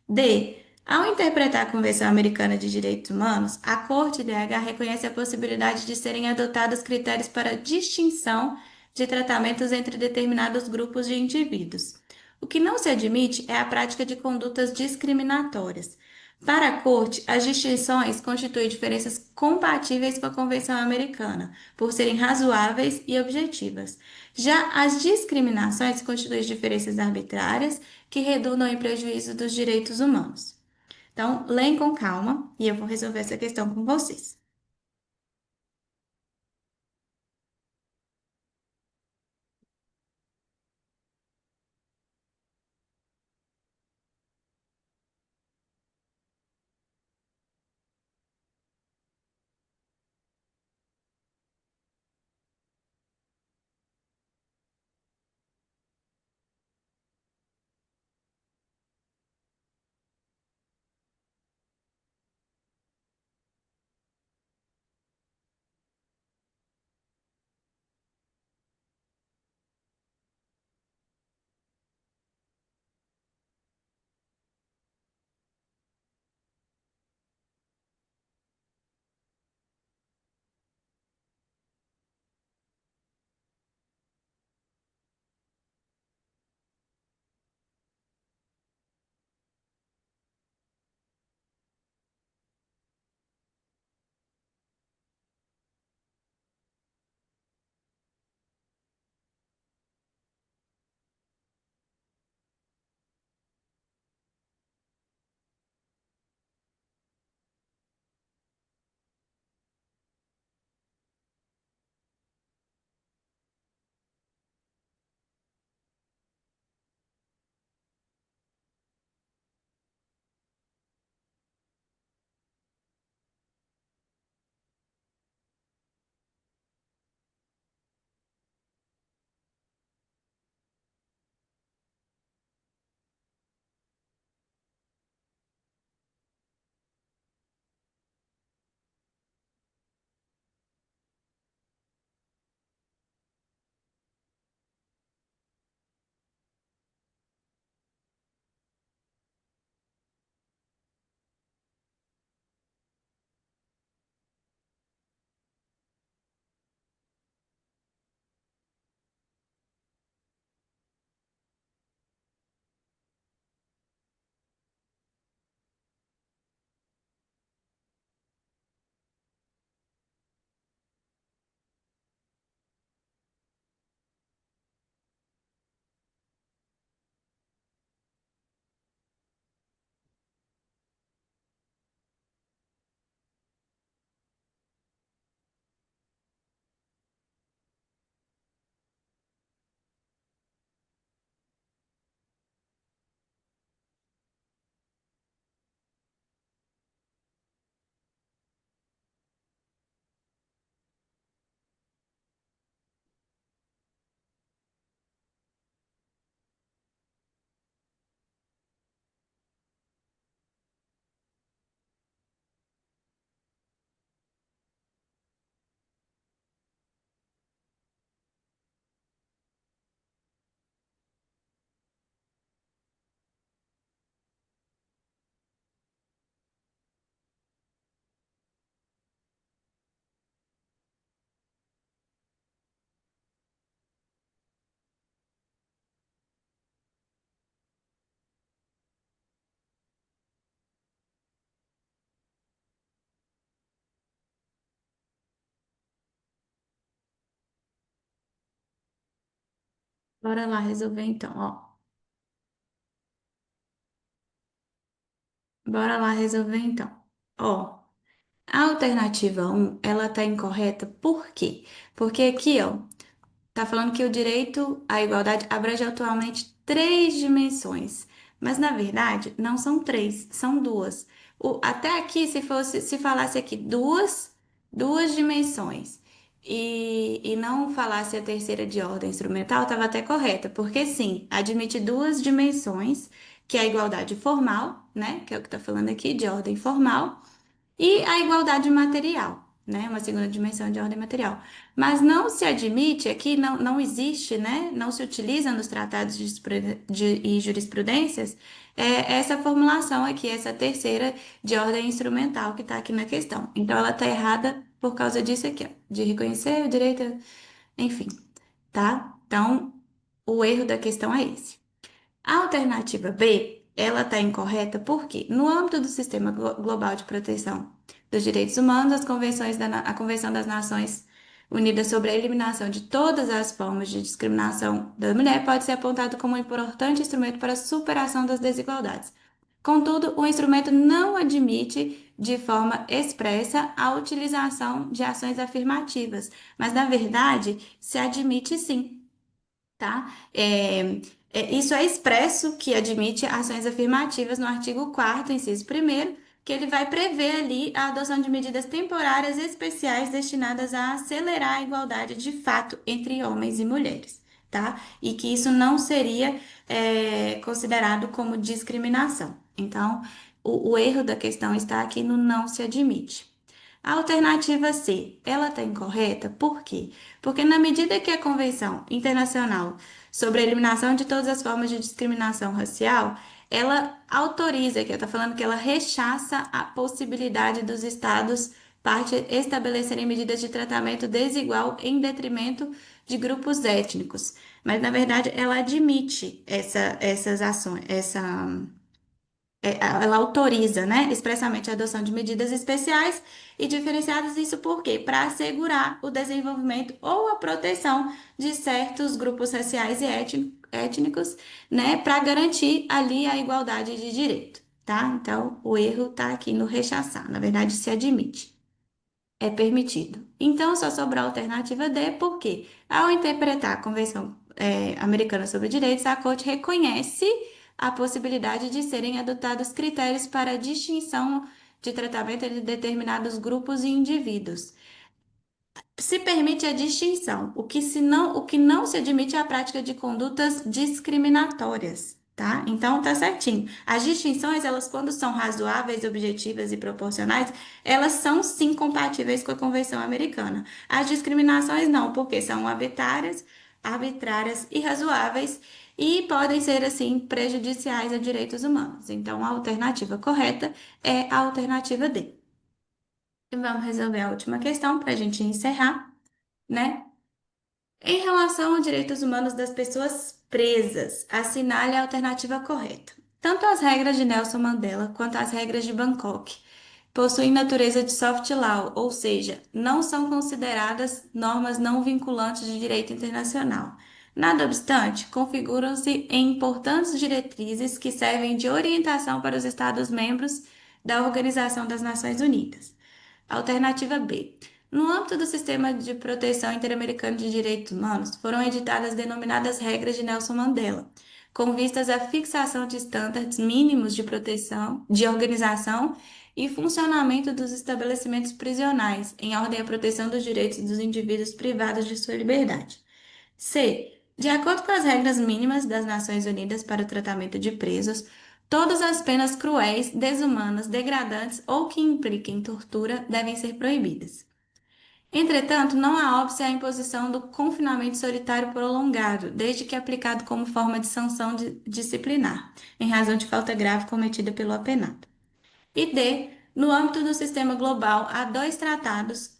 D. Ao interpretar a Convenção Americana de Direitos Humanos, a Corte DH reconhece a possibilidade de serem adotados critérios para distinção de tratamentos entre determinados grupos de indivíduos. O que não se admite é a prática de condutas discriminatórias. Para a Corte, as distinções constituem diferenças compatíveis com a Convenção Americana, por serem razoáveis e objetivas. Já as discriminações constituem diferenças arbitrárias que redundam em prejuízo dos direitos humanos. Então, leem com calma e eu vou resolver essa questão com vocês. Bora lá resolver então, ó. Bora lá resolver então. Ó, a alternativa um ela tá incorreta por quê? Porque aqui, ó, tá falando que o direito à igualdade abrange atualmente três dimensões, mas na verdade não são três, são duas. Até aqui, se falasse aqui duas dimensões e não falasse a terceira de ordem instrumental, estava até correta, porque sim, admite duas dimensões, que é a igualdade formal, né, que é o que está falando aqui, de ordem formal, e a igualdade material, né? Uma segunda dimensão de ordem material. Mas não se admite, aqui não existe, né? Não se utiliza nos tratados e jurisprudências essa formulação aqui, essa terceira de ordem instrumental que está aqui na questão. Então, ela está errada por causa disso aqui, ó, de reconhecer o direito, enfim, tá? Então, o erro da questão é esse. A alternativa B, ela está incorreta porque, no âmbito do Sistema Global de Proteção dos Direitos Humanos, a Convenção das Nações Unidas sobre a Eliminação de todas as formas de discriminação da mulher pode ser apontado como um importante instrumento para a superação das desigualdades. Contudo, o instrumento não admite de forma expressa a utilização de ações afirmativas, mas, na verdade, se admite sim, tá? Isso é expresso que admite ações afirmativas no artigo 4º, inciso primeiro, que ele vai prever ali a adoção de medidas temporárias especiais destinadas a acelerar a igualdade de fato entre homens e mulheres, tá? E que isso não seria, considerado como discriminação. Então, o erro da questão está aqui no não se admite. A alternativa C, ela está incorreta, por quê? Porque na medida que a Convenção Internacional sobre a Eliminação de todas as formas de discriminação racial, ela autoriza, que está falando que ela rechaça a possibilidade dos estados parte estabelecerem medidas de tratamento desigual em detrimento de grupos étnicos. Mas, na verdade, ela admite essas ações, ela autoriza, né, expressamente a adoção de medidas especiais e diferenciadas, isso por quê? Para assegurar o desenvolvimento ou a proteção de certos grupos raciais e étnicos, né, para garantir ali a igualdade de direito, tá? Então, o erro está aqui no rechaçar, na verdade, se admite é permitido. Então, só sobrou a alternativa D, porque, ao interpretar a Convenção, Americana sobre Direitos, a Corte reconhece a possibilidade de serem adotados critérios para a distinção de tratamento entre determinados grupos e indivíduos. Se permite a distinção, o que não se admite é a prática de condutas discriminatórias, tá? Então tá certinho. As distinções, elas quando são razoáveis, objetivas e proporcionais, elas são sim compatíveis com a Convenção Americana. As discriminações não, porque são arbitrárias, irrazoáveis e podem ser assim prejudiciais a direitos humanos. Então a alternativa correta é a alternativa D. E vamos resolver a última questão para a gente encerrar, né? Em relação aos direitos humanos das pessoas presas, assinale a alternativa correta. Tanto as regras de Nelson Mandela quanto as regras de Bangkok possuem natureza de soft law, ou seja, não são consideradas normas não vinculantes de direito internacional. Nada obstante, configuram-se em importantes diretrizes que servem de orientação para os Estados-membros da Organização das Nações Unidas. Alternativa B. No âmbito do Sistema de Proteção Interamericano de Direitos Humanos, foram editadas denominadas regras de Nelson Mandela, com vistas à fixação de estándares mínimos de proteção, de organização e funcionamento dos estabelecimentos prisionais, em ordem à proteção dos direitos dos indivíduos privados de sua liberdade. C. De acordo com as regras mínimas das Nações Unidas para o tratamento de presos, todas as penas cruéis, desumanas, degradantes ou que impliquem tortura devem ser proibidas. Entretanto, não há óbice à imposição do confinamento solitário prolongado, desde que aplicado como forma de sanção disciplinar, em razão de falta grave cometida pelo apenado. E D. No âmbito do sistema global, há dois tratados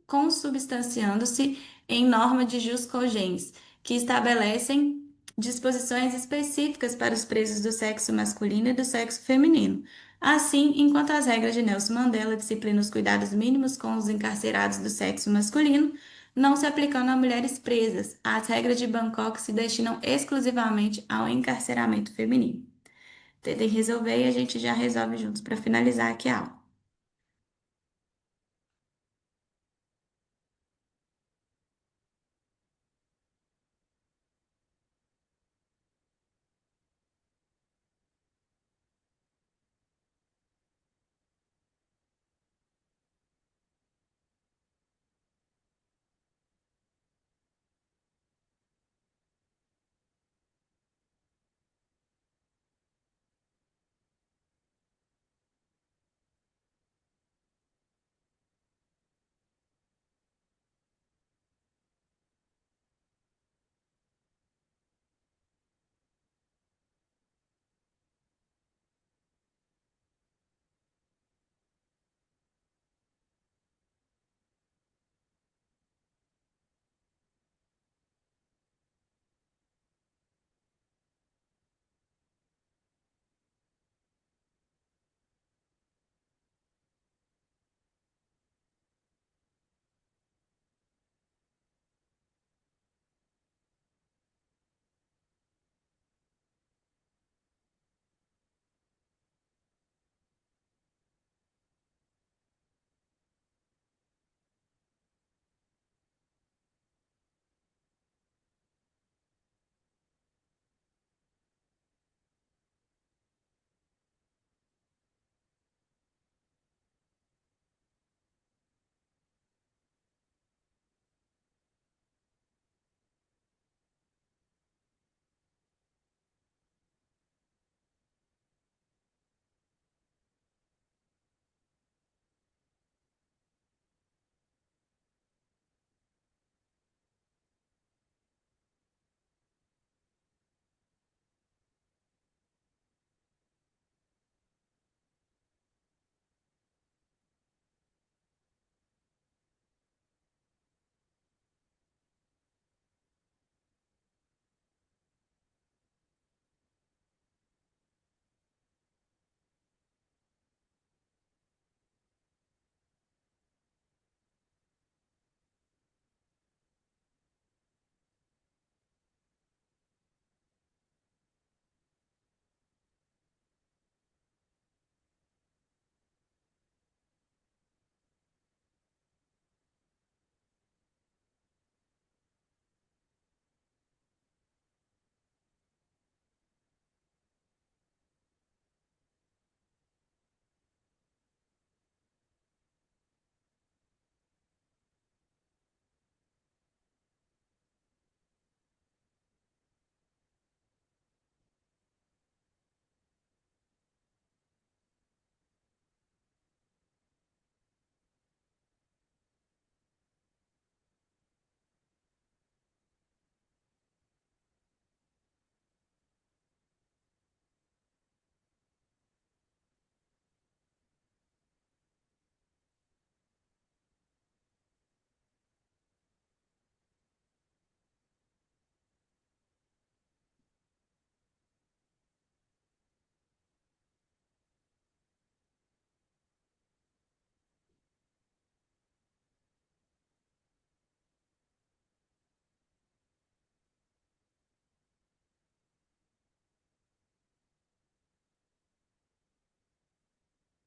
consubstanciando-se em norma de jus cogens, que estabelecem disposições específicas para os presos do sexo masculino e do sexo feminino. Assim, enquanto as regras de Nelson Mandela disciplinam os cuidados mínimos com os encarcerados do sexo masculino, não se aplicando a mulheres presas. As regras de Bangkok se destinam exclusivamente ao encarceramento feminino. Tentem resolver e a gente já resolve juntos para finalizar aqui a aula.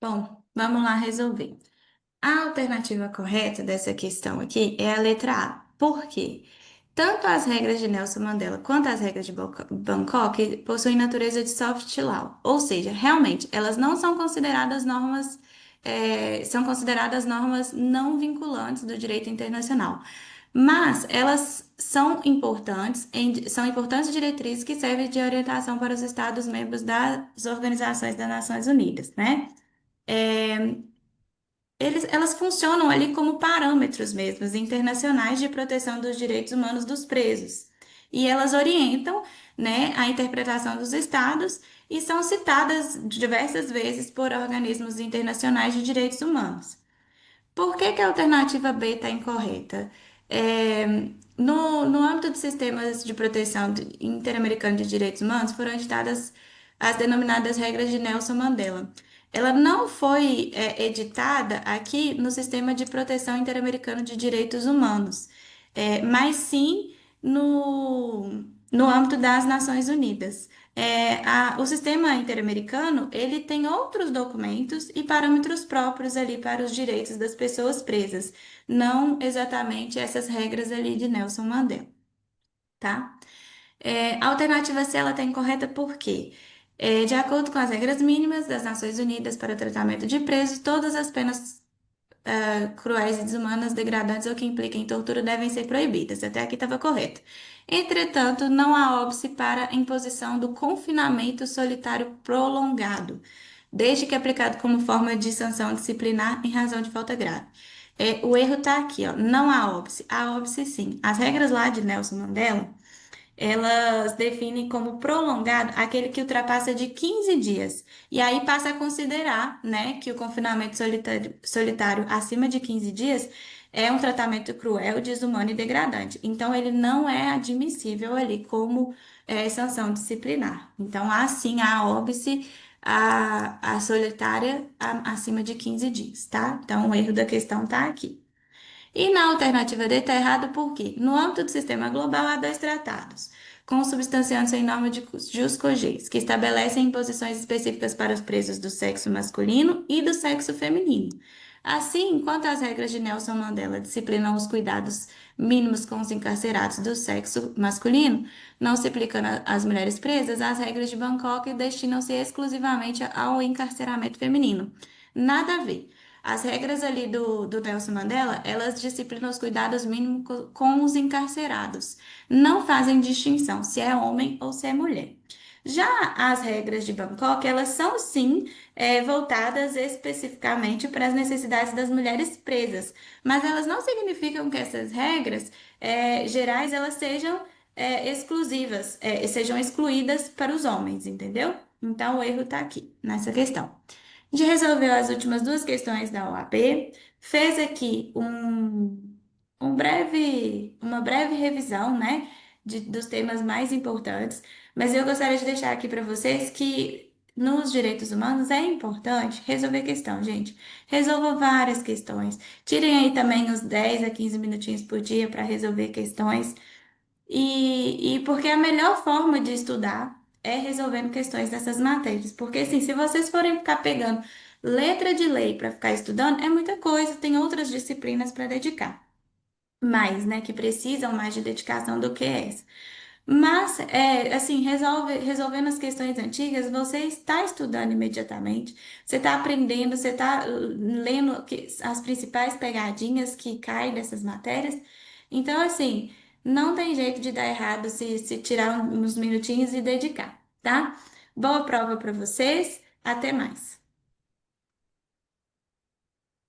Bom, vamos lá resolver. A alternativa correta dessa questão aqui é a letra A. Por quê? Tanto as regras de Nelson Mandela quanto as regras de Bangkok possuem natureza de soft law, ou seja, realmente elas não são consideradas normas, são consideradas normas não vinculantes do direito internacional. Mas elas são importantes diretrizes que servem de orientação para os Estados membros das organizações das Nações Unidas, né? Elas funcionam ali como parâmetros mesmos internacionais de proteção dos direitos humanos dos presos. E elas orientam, né, a interpretação dos estados e são citadas diversas vezes por organismos internacionais de direitos humanos. Por que que a alternativa B está incorreta? É, no âmbito dos sistemas de proteção interamericano de direitos humanos, foram editadas as denominadas regras de Nelson Mandela. Ela não foi, editada aqui no sistema de proteção interamericano de direitos humanos. mas sim no âmbito das Nações Unidas. O sistema interamericano, ele tem outros documentos e parâmetros próprios ali para os direitos das pessoas presas, não exatamente essas regras ali de Nelson Mandela, tá? A alternativa C ela está incorreta por quê? De acordo com as regras mínimas das Nações Unidas para o tratamento de presos, todas as penas cruéis e desumanas, degradantes ou que impliquem tortura devem ser proibidas. Até aqui estava correto. Entretanto, não há óbice para imposição do confinamento solitário prolongado, desde que aplicado como forma de sanção disciplinar em razão de falta grave. O erro está aqui, ó. Não há óbice. Há óbice sim. As regras lá de Nelson Mandela elas definem como prolongado aquele que ultrapassa de 15 dias. E aí passa a considerar, né, que o confinamento solitário acima de 15 dias é um tratamento cruel, desumano e degradante. Então, ele não é admissível ali como sanção disciplinar. Então, há sim a óbice, a solitária acima de 15 dias, tá? Então, o erro da questão está aqui. E na alternativa D está errado por quê? No âmbito do sistema global há dois tratados, consubstanciando-se em norma de jus cogens, que estabelecem imposições específicas para os presos do sexo masculino e do sexo feminino. Assim, enquanto as regras de Nelson Mandela disciplinam os cuidados mínimos com os encarcerados do sexo masculino, não se aplicando às mulheres presas, as regras de Bangkok destinam-se exclusivamente ao encarceramento feminino. Nada a ver. As regras ali do Nelson Mandela, elas disciplinam os cuidados mínimos com os encarcerados. Não fazem distinção se é homem ou se é mulher. Já as regras de Bangkok, elas são sim voltadas especificamente para as necessidades das mulheres presas, mas elas não significam que essas regras gerais elas sejam exclusivas, sejam excluídas para os homens, entendeu? Então o erro está aqui nessa questão. A gente resolveu as últimas duas questões da OAB, fez aqui uma breve revisão, né, dos temas mais importantes, mas eu gostaria de deixar aqui para vocês que nos direitos humanos é importante resolver questão, gente. Resolva várias questões. Tirem aí também uns 10 a 15 minutinhos por dia para resolver questões. E porque a melhor forma de estudar é resolvendo questões dessas matérias. Porque, assim, se vocês forem ficar pegando letra de lei para ficar estudando, é muita coisa, tem outras disciplinas para dedicar. Mais, né, que precisam mais de dedicação do que essa. Mas, assim, resolvendo as questões antigas, você está estudando imediatamente, você está aprendendo, você está lendo as principais pegadinhas que caem dessas matérias. Então, assim, não tem jeito de dar errado se tirar uns minutinhos e dedicar, tá? Boa prova para vocês, até mais.